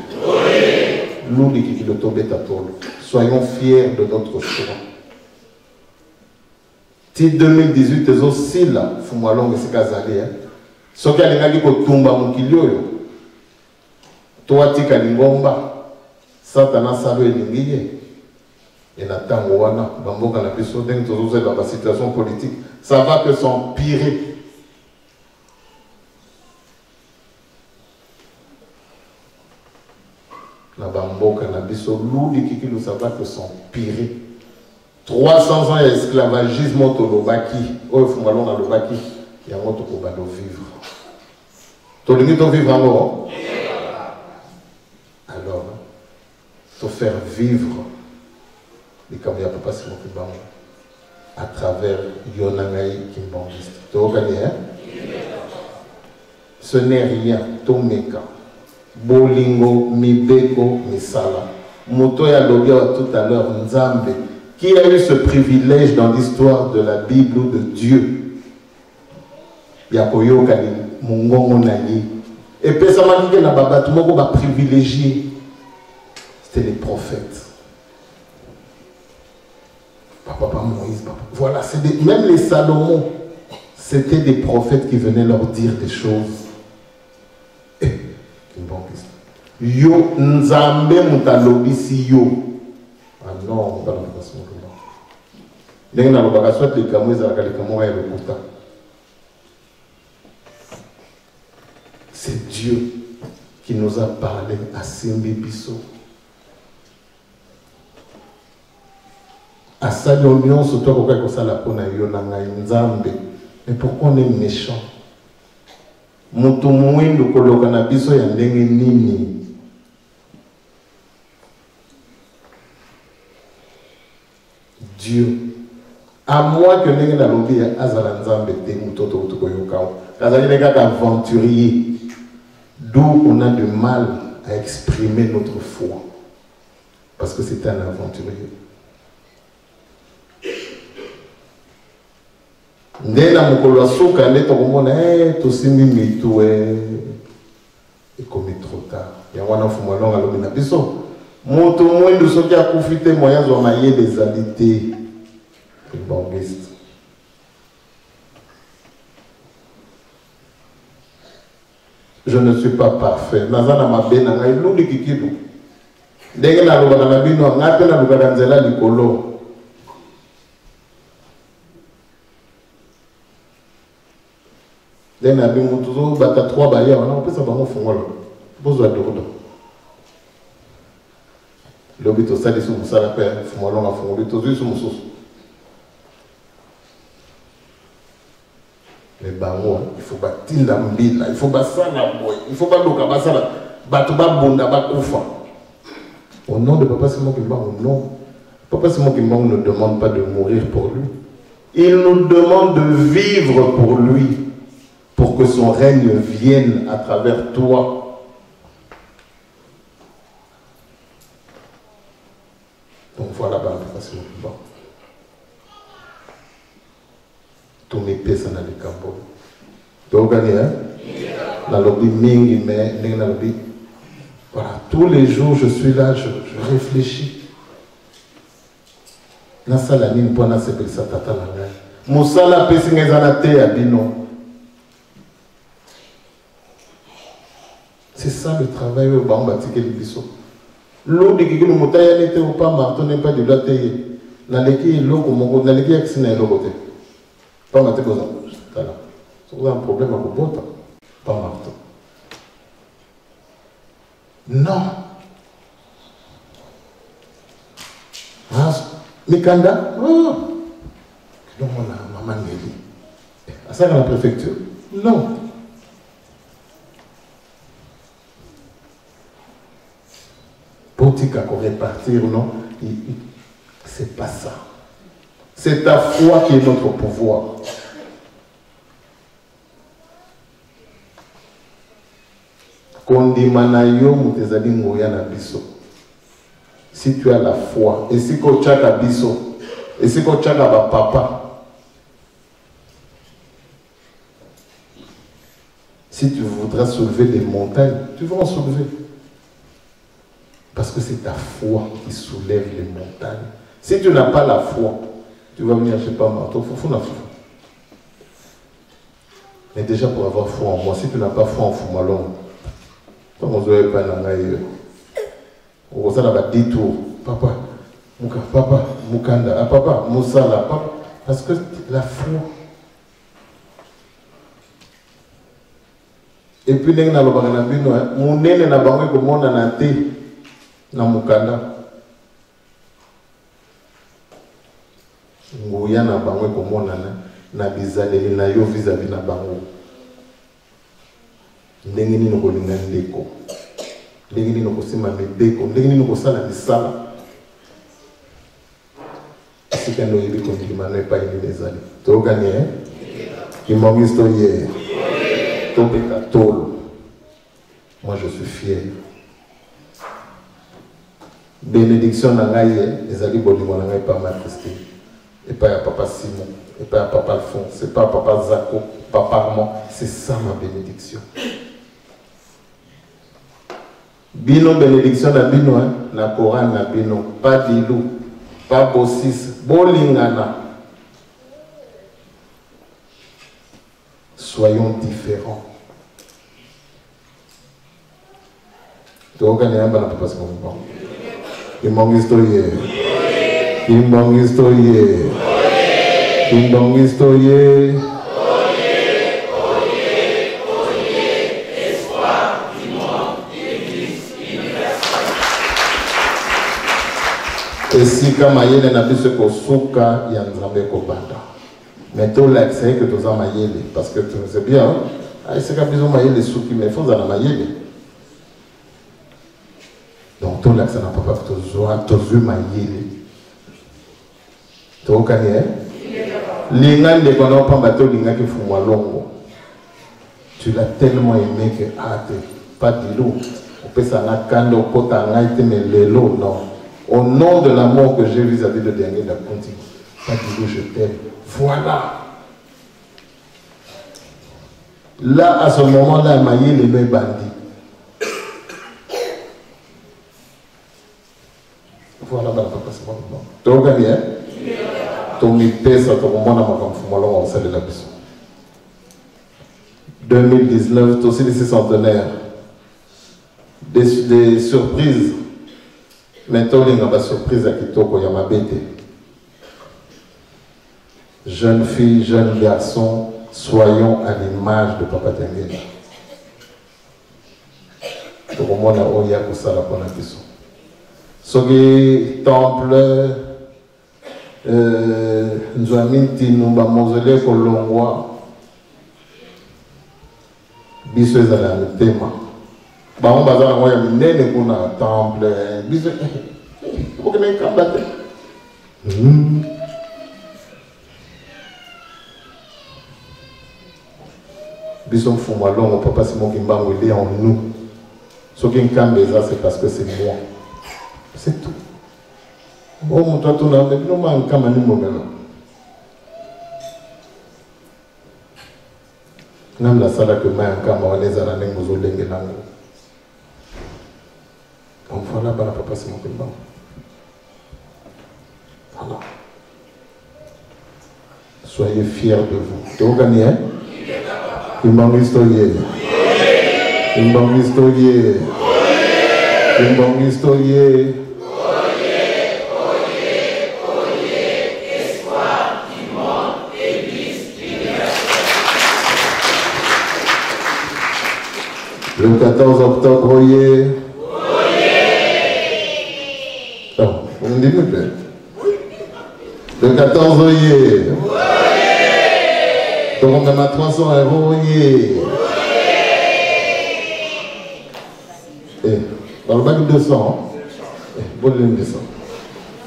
L'ouli qui le tombe ta tolo. Soyons fiers de notre choix. Si 2018 est aussi là, Fumalong et Sekazali, ce qui a les gens qui tombe à mon kilio, toi tu as l'ingomba, Satan a salué l'ingé, et Nathan Wana, Bamboka na biso deng tozo dans la situation politique, ça va que s'empirer. Na Bamboka na biso loudi kiki ça va que s'empirer. 300 ans d'esclavagisme au Lobaki, au Fumalong à Lobaki, il y a un autre pour vivre. Tu veux vivre encore? Alors, il faut faire vivre les Kamia Papa Simon Kimbang à travers Yonangaï Kimbangiste. Tu as gagné, hein? Ce n'est rien, Tomeka, Bolingo, Mibeko, Misala. Moto ya Lobia tout à l'heure, Nzambe. Qui a eu ce privilège dans l'histoire de la Bible ou de Dieu? Yakoyo Kali, Mungongo Nani. Et puis ça m'a dit que la Baba, tout le monde va privilégier. C'était les prophètes. Papa Moïse, papa. Voilà, même les Salomon, c'était des prophètes qui venaient leur dire des choses. Et, une bonne question. Yo, Nzambe Moutalobisi yo. Ah non, on va la façon que non. Dès que nous avons soit les camois, c'est Dieu qui nous a parlé à Simbi Bisso. À Salonion, surtout quand ça la pona yonanga Nzambe. Mais pourquoi on est méchant? Mutu muindu koloka na biso ya ndenge nini? Dieu, à moins que nous n'ayons pas Azala Nzambe te mutoto utuko yokao. Kazali les gars aventuriers, d'où on a du mal à exprimer notre foi, parce que c'était un aventurier. Ndena mukolo suka ndeto komona tosimi mitu et comme trop tard. Ya wana Fumalong alobi na biso. Moto mwindu soki akufite moya zo maye des alités. Bangiste. Je ne suis pas parfait. Nazana mabena ngai luli kikidu. Ndenge na lobaka na bino ngape na lobaka nzela likolo. Ndenge na bino tuzo bata 3 baya wana opesa bango fungola. Bozwa dodo. Lobito sali su musala pe Fumalong afungoli tozo su mususu. Les bango, il faut batinda mbila, il faut basala boy, il faut baluka basala, batuba bunda bakufa. Au nom de Papa Simon Kimbang, non. Papa Simon Kimbang ne demande pas de mourir pour lui. Il nous demande de vivre pour lui, pour que son règne vienne à travers toi. Donc voilà, Papa Simon Kimbang. Tous mes pieds sont dans les campos. Tu as gagné, hein? Dans le lobby, mais dans le lobby. Voilà, tous les jours je suis là, je réfléchis. Na sala nini pona sepelisa tata na ngai. Musala pesi ngezana te ya bino. C'est ça le travail au bambatike libiso. L'eau de kiki le motaya n'était pas marteau n'est pas de la teye. Na leki loko mongo na leki aksina loko te. Pas marteau comme ça. C'est un problème à Bobota. Pas marteau. Non. Ah, Mikanda? Oh. Donc on a maman Nelly. À ça dans la préfecture? Non. Politique à répartir, non? C'est pas ça. C'est ta foi qui est notre pouvoir. Si tu as la foi, et si tu as biso, et si tu as papa, si tu voudras soulever des montagnes, tu vas en soulever. Parce Parce que c'est ta foi qui soulève les montagnes. Si tu n'as pas la foi, tu vas venir, je ne sais pas, mais déjà pour avoir foi en moi, si tu n'as pas foi en Foumalon, on ne va pas on va détour. Papa, papa, Mukanda, papa, Moussala, papa. Parce que la foi. Et puis, nous avons dit, mon nez n'a pas comme on a été dans Mukanda. Nous avons comme on a bizarre, na yo vis-à-vis na bango. Ndenge ni noko linga ndeko. Ndenge ni noko sima medeko. Ndenge ni noko sala misala. Sika ndo yebi kondi mano epa ini nezali. Togani Kimongisto ye. Tobeka tolo. Moi je suis fier. Bénédiction na ngai ezali bolingo na ngai pa Majesté. Et pas à papa Simon. Et pas à papa Alphonse, c'est pas à papa Zako, papa Armand, c'est ça ma bénédiction. Bino bénédiction na bino, na Coran na bino, pas dilou, pas bossis, bolingana. Soyons différents. Tu as gagné un bon papa c'est bon. Il manque histoire. Il manque histoire. Kingdom historié. Espoir du monde, Église universelle. Et si comme Mayele n'a plus ce qu'on souka, il y a un zambé kobanda. Mais tout l'accès que tu as Mayele, parce que tu sais bien, c'est quand besoin Mayele souki, mais il faut en Mayele. Donc tout l'accès n'a pas fait tu as Mayele. Tu as gagné? Lingan de kono pambato linga ki fumwa longo. Tu l'as tellement aimé que pas de l'eau. On peut s'en akando kota ngaite mais lelo non. Au nom de l'amour que j'ai vis-à-vis de dernier de la continue. Pas de l'eau, je t'aime. Voilà. Là, à ce moment-là, Maïe les deux bandits. Voilà, papa, c'est bon. Tu as gagné, hein? Tomi pesa tokomona makamfumo longo osalela biso 2019 aussi les centenaires des surprises mais tolinga ba surprise à kitoko ya mabete jeune fille jeune garçon soyons à l'image de Papa Tengela tokomona oya kusala pona biso soki temple nous avons mis un mausolée kolongwa biso ezala le thème bango bazala ngoya minene kuna temple biso okene kambate biso mfumo longo papa Simon Kimbangu il est en nous ce qui nkambe c'est parce que c'est moi c'est tout. Oh mon toi tu n'as pas de nom comme un numéro. Nam la sala que moi encore moi les années nous ont dengue nango. Donc voilà bana papa c'est mon combat. Voilà. Soyez fiers de vous. Tu as gagné hein? Il manque historié. Il manque historié. Il manque historié. Le 14 octobre, oui. Oh, vous me dites, plaît. Le 14 oui. Donc on a 300 €, oui. Eh, dans le bac 200, bon, 200.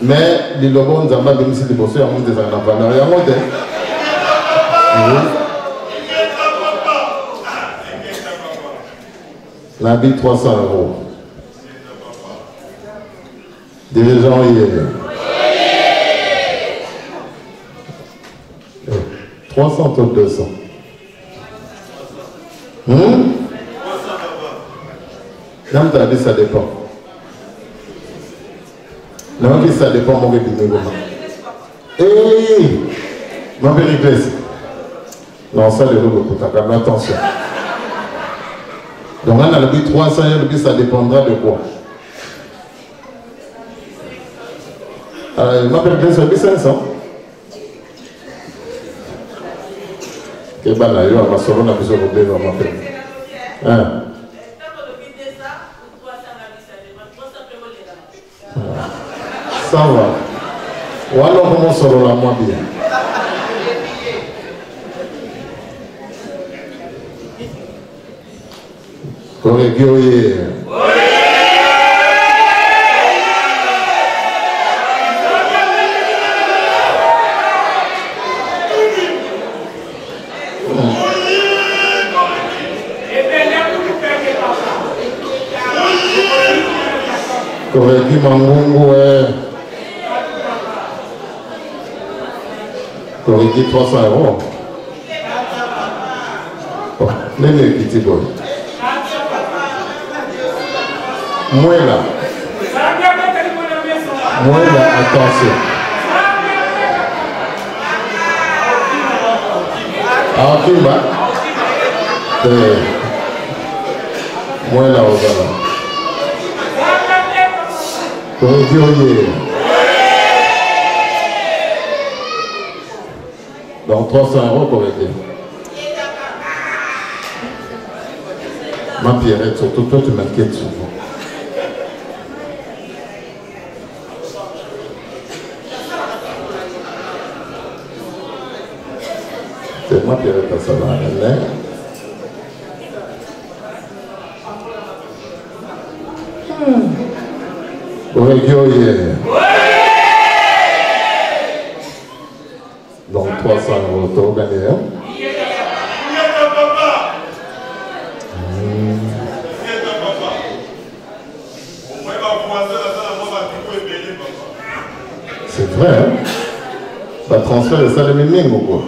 Mais les logos, nous avons mis des bosseurs, on des en valeur. Il y a un modèle. L'habit 300 €. Dirigeant hier. 300 ou 200. Comme tu as dit, ça dépend. Non, mais ça dépend de mon bébé. Hé, ma belle. Non, ça, le rouleau, attention. Donc, on a le but 300, le but, ça dépendra de quoi. Ma belle, c'est le but 500. Que bana yo ma solo na biso ko beno ma pe. Ça va. Wala comment solo la moi bien. Corrigioye. Corrigi Mangungu, corrigi 300 €. Oh, les petits boys. Moi là, attention. Ah, ok, bah. Moi là, au bas. Donc 300 € pour aider. Ma Pierrette, surtout toi tu m'inquiètes souvent. C'est ma Pierrette à ça là. Donc 300 € tu as gagné. C'est vrai, hein? Ça transfère ça de mes ou quoi?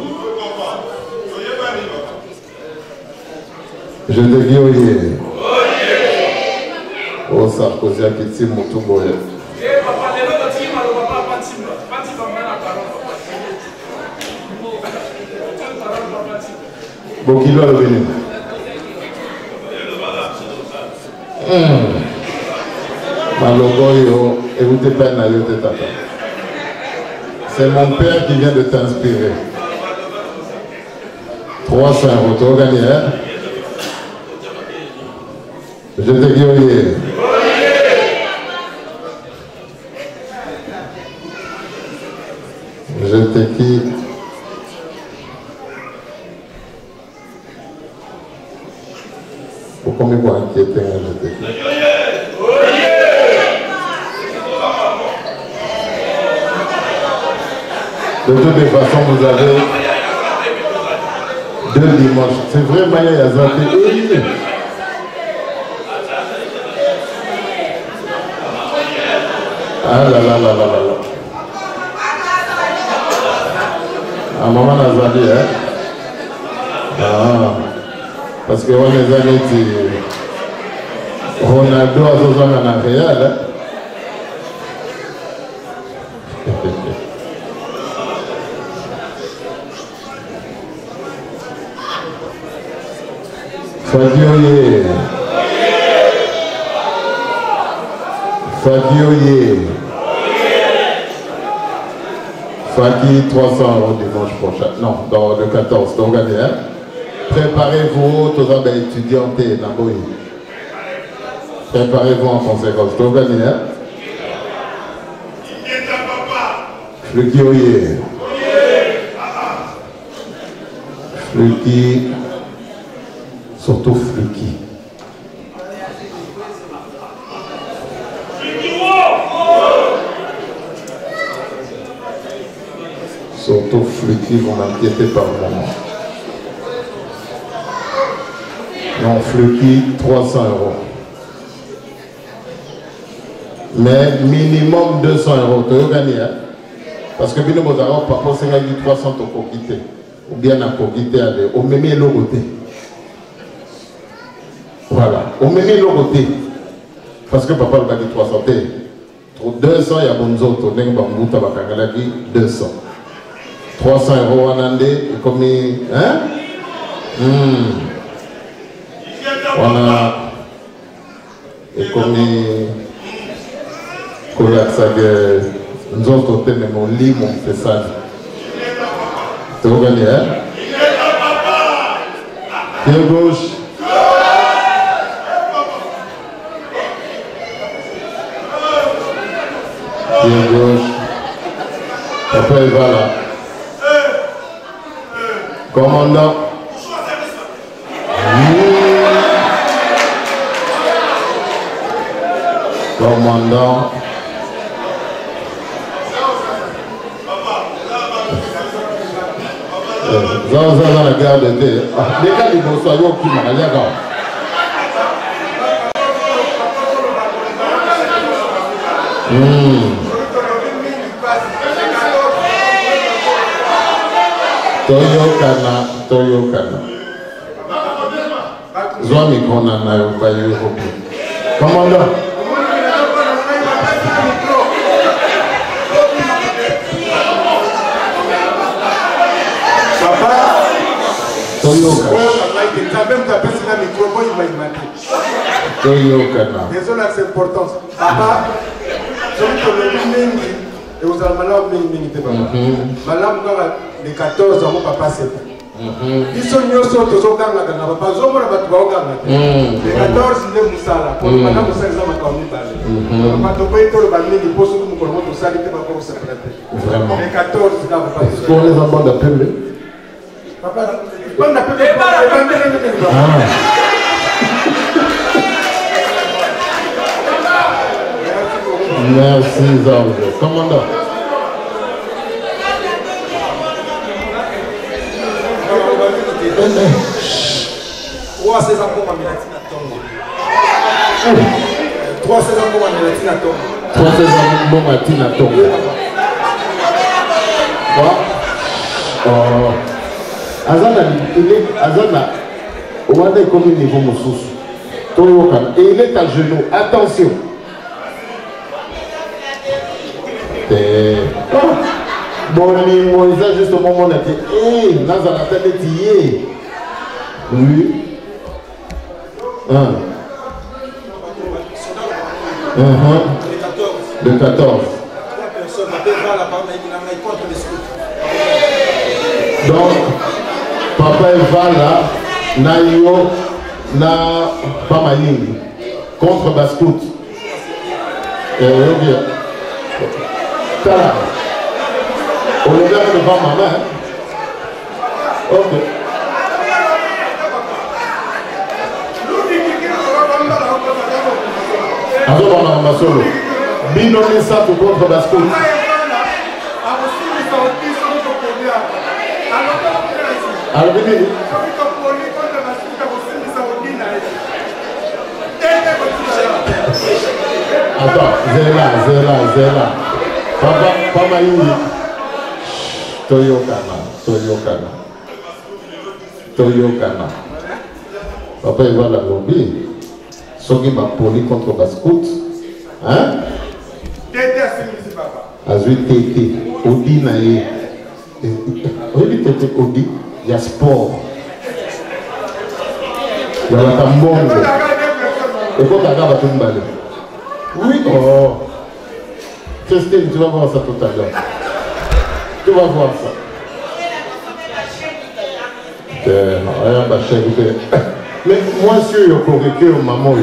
Je te dis oui. Oh, Sarkozy a quitté mon tout boy. Bon, qui doit le venir? Malogo, écoutez pas na yote tata. C'est mon père qui vient de t'inspirer. 300 €, tu as gagné, hein? Je te dis oui. Je te quitte. Pourquoi me voir inquiéter, je te quitte. De toutes les façons, vous avez 2 dimanches. C'est vrai, Maya Yazate. Ah là là là là là là. Ah, maman Nazali, hein? Ah, parce que on les a dit Ronaldo a besoin d'un Real, hein? Fabioye. Fabioye. Faki 300 € dimanche prochain. Non, dans le 14. Donc, regardez, hein? Préparez-vous, tous les étudiants et Naboyi. Préparez-vous en conséquence. Donc, regardez, hein? Fluki Oye. Fluki. Surtout Fluki. Surtout Fluki, vous m'inquiétez par le moment. Non, Fluki, 300 €. Mais minimum 200 €. Tu as gagné, hein? Parce que nous avons pas pensé à 300 € pour quitter. Ou bien à quitter au même côté. Voilà, au même côté. Parce que papa va dire 300 €. 200 il y a bonzoto, n'est pas mouta bakangalaki 200. 300 € wanande et comme hein? Wana et comme kolaksaga nzoto tene mon lit mon fessage. Tu reconnais hein? Pied gauche. Pied gauche. Papa il va là. Commandant. Commandant. Dans la garde de thé. Les cas du bonsoir, ils ont qui m'a allé à Toyokana. Zomi kona na yo pa yo hobi. Commandant. Papa. Toyokana. Désolé, c'est important. Papa, et vous avez malade, malade, les 14 ans, papa, c'est bon. Ils sont mieux sur tous les gars, papa, ils ont les 14, ils sont Moussala. Pour madame Moussala, ils ont papa, tu peux être le bâtiment du poste pour le monde, ça n'était pas pour se prêter. Vraiment. Les 14, ils ont papa. Pour les enfants d'appeler. Papa, on appelle Merci, Georges. Commandant. Trois saisons pour ma mélatina tombe. 3 saisons pour ma mélatina tombe. 3 saisons pour ma mélatina tombe. Azana, on va dire comme il niveau Moussous. Et il est à genoux. Attention. Bon, il a juste au moment où on a dit, hé, Nazara t'a dit, oui. De 14. Donc, papa va là, Nayo, na Pamaying, contre Bascout. Tala. On est là devant ma main. Ok. Alors on a solo. Bino ça pour contre Bascout. Alors venez. Attends, Zéla. Papa Yuri. Toyokana. Papa il va la lobby. Sogi m'a poli contre Bascout. Hein? Azui Tété. Odi nae. Odi Tété Odi. Il y a sport. Il y a la tambongo. Et quand tu as un balai. Oui, oh. Christine, tu vas voir ça tout à l'heure. Tu vas voir ça. Rien pas. Mais moi, je suis au correcteur, maman.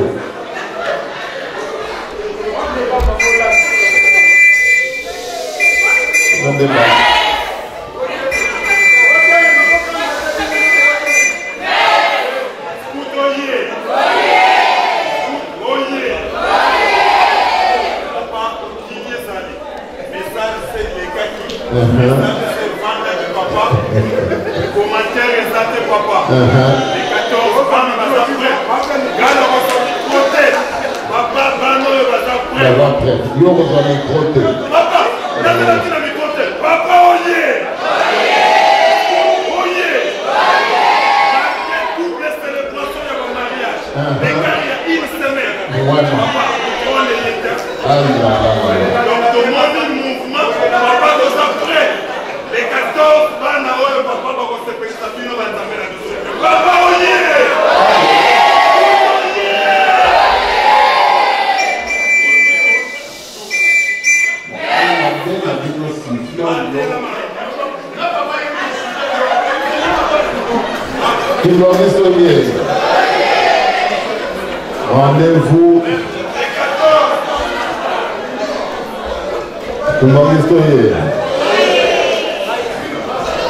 Rendez-vous.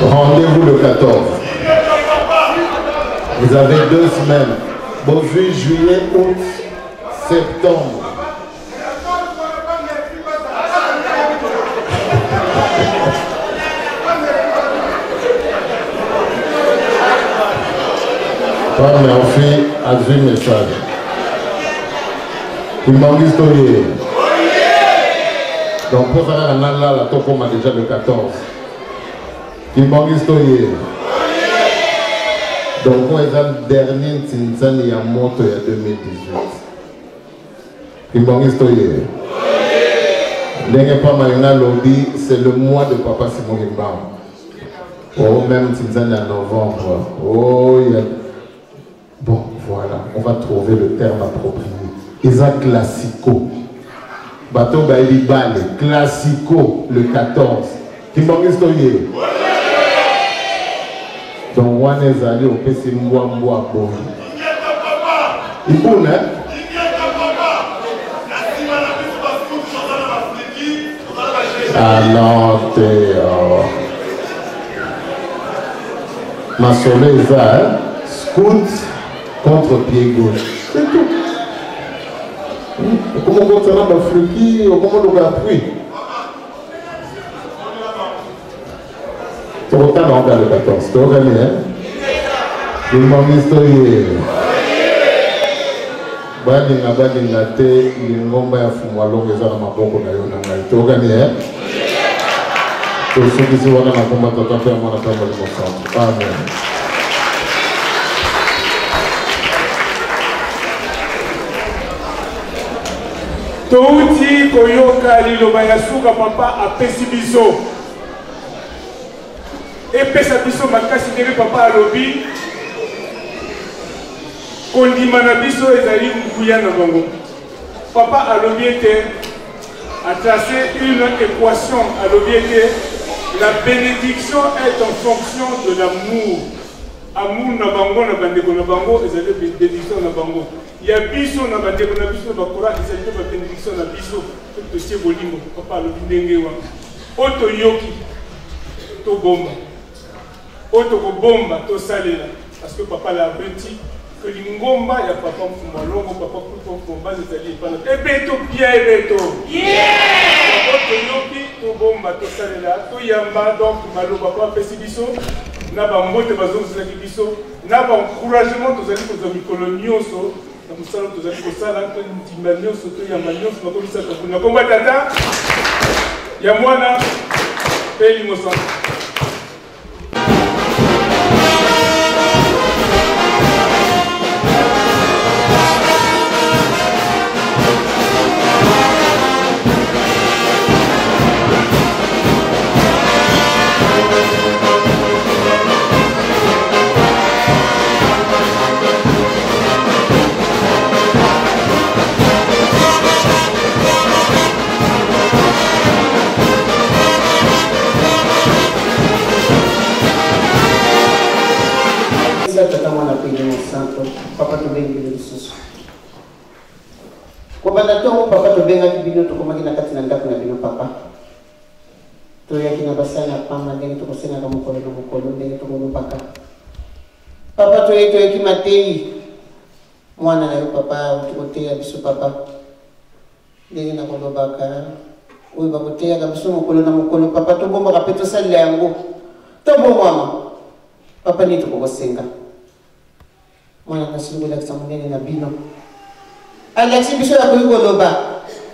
Rendez-vous le 14. Vous avez 2 semaines. Bon, juillet, août, septembre. Mais on fait un message. Il m'a dit donc pour ça, on a là, la topo m'a déjà le 14. Il m'a dit donc moi, j'ai le dernier Tinzani à moto il y a 2018. Il m'a dit lobby, c'est le mois de Papa Simon Imbam. Oh, même Tinzani en novembre. Oh, il y a... Bon, voilà, on va trouver le terme approprié. Isa classico. Bateau Baili Bale, classico, le 14. Qui m'a dit donc, on est allé au PC Mboamboa Bon. Il faut, hein? Ah non, t'es. Ma soleil, ça, hein? Scout contre pied gauche. C'est tout. Comment on va faire fluki, comment on va appuyer? Tu regardes en le 14. Tu regardes, hein? Il m'a mis Badinga te, l'ingomba ya fumwalongo eza na maboko na yo na ngai. Tu regardes, hein? Tu soukisi wana na komba tata pe mwana kamba limosantu. Amen. Touti koyoka liloba ya suka papa apesi biso. Epesa biso makasi ndenge papa alobi. Kondima na biso ezali nguya na bango. Papa alobi ete a tracé une équation. Alobi ete la bénédiction est en fonction de l'amour. Amour na bango na bandeko na bango ezali bénédiction na bango. Ya biso na bandeko na biso bakora ezali ba bénédiction na biso to tie bolingo. Papa alobi ndenge wana. Oto yoki to bomba. Oto ko bomba to salela parce que papa l'a appris que l'ingomba ya papa mfumalongo papa kuto mfumba ezali pana. Ebeto bien ebeto. Yeah! Oto yoki to bomba to salela to yamba donc maloba papa pesi biso. Na ba mbote bazongisa biso na ba encouragement tozali kozwa mikolo nyonso na musala tozali kosala to ndimba nyonso to yamba nyonso bakomisa tokuna komba tata ya mwana pe limosa. Papa to bengi le susu. Kwa banda to papa to benga kibino to komaki na kati na ndako na bino papa. To yaki na basana pama ndenge to kosena ka mukolo na mukolo ndenge to kono paka. Papa to yaki matei. Mwana na yo papa utukotea biso papa. Ndenge na kono baka. Oyo bakotea ka biso mukolo na mukolo papa to bomba ka peto sali yango. To bomba. Papa ni to kosenga. Mwana kasilungu la kisamunene na bino. Alexi biso ya kulikoloba.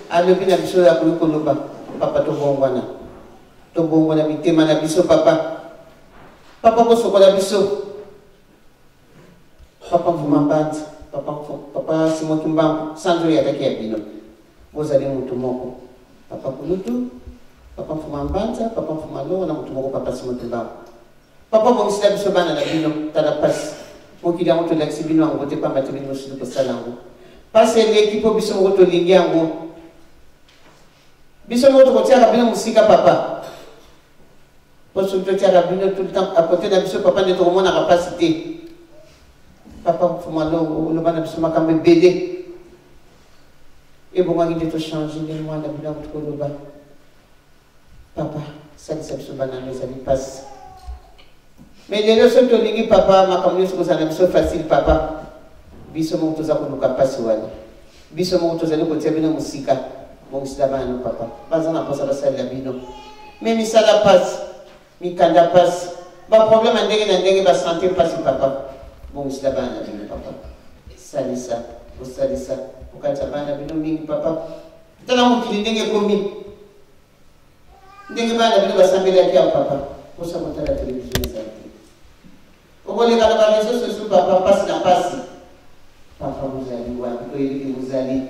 Alobi na biso ya kulikoloba. Papa to bongwana. To bongwana mitema na biso papa. Papa ko sokola biso. Papa mvumambati. Papa Simon Kimbambo. Sandro ya taki ya bino. Bozali mutu moko. Papa kulutu. Papa mvumambata. Papa mvumalo na mutu moko papa Simon Kimbambo. Papa bomisila biso bana na bino. Tada pasi. Mokili yango to laksi bino yango te pamba te bino sidu kosala yango. Pase l'équipe biso ngo to lingi yango. Biso ngo to kotiaka bino musika papa. Poso to tiaka bino tout le temps à côté de biso papa ne to mona capacité. Papa, pour moi, le madame se m'a quand même bédé. Et bon, moi, il est changé, les mois, la vie, entre le bas. Papa, ça ne s'est pas banane, ça lui passe. Mais les leçons de l'égui, papa, ma communauté, vous avez so facile, papa. Biso mo tuza ko nuka pasi wani. Biso mo tuza ko tebina musika. Mo usidaba no papa. Bazana posa basala bino. Mais mi sala passe, mi kanda passe. Ba problème ndenge na ndenge ba santé passe papa. Mo usidaba na bino papa. Salisa, o salisa, o katabana bino mingi papa. Tala mo kili ndenge komi. Ndenge bana bino basambela kia papa. Posa mo tala télévision zanti. O bole kana ba réseaux sociaux papa passe na passe. Papa vous allez voir, vous allez.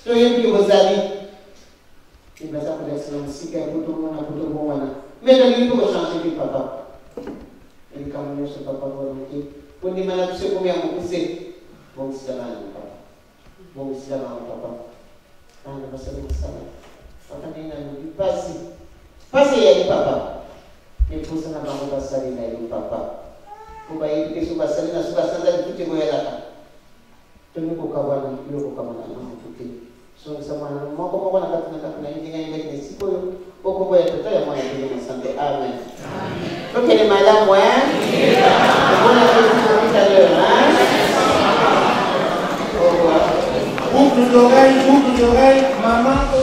Vous allez. Il va s'appeler la musique, mais le livre va changer, papa. Et quand on est ce papa, on dit, madame, tu sais combien on poussé. Bon, c'est la main, papa. Bon, c'est la main, papa. Ah, on va se faire ça. Papa, il a dit, passe. Passe, il a dit, papa. Mais pour ça, on va salir, il a dit, papa. Pour bailler que sur la salle, sur la salle, tout est moyen là. Tout le monde a vu, le camarade a tout. So, ça m'a dit, moi, comment on a fait il y a une si peu, beaucoup de temps, il y a moyen de me sentir. Amen. Donc, elle est malade, moi. On a fait tout à l'heure, hein. Au revoir. Boucle d'oreille, maman.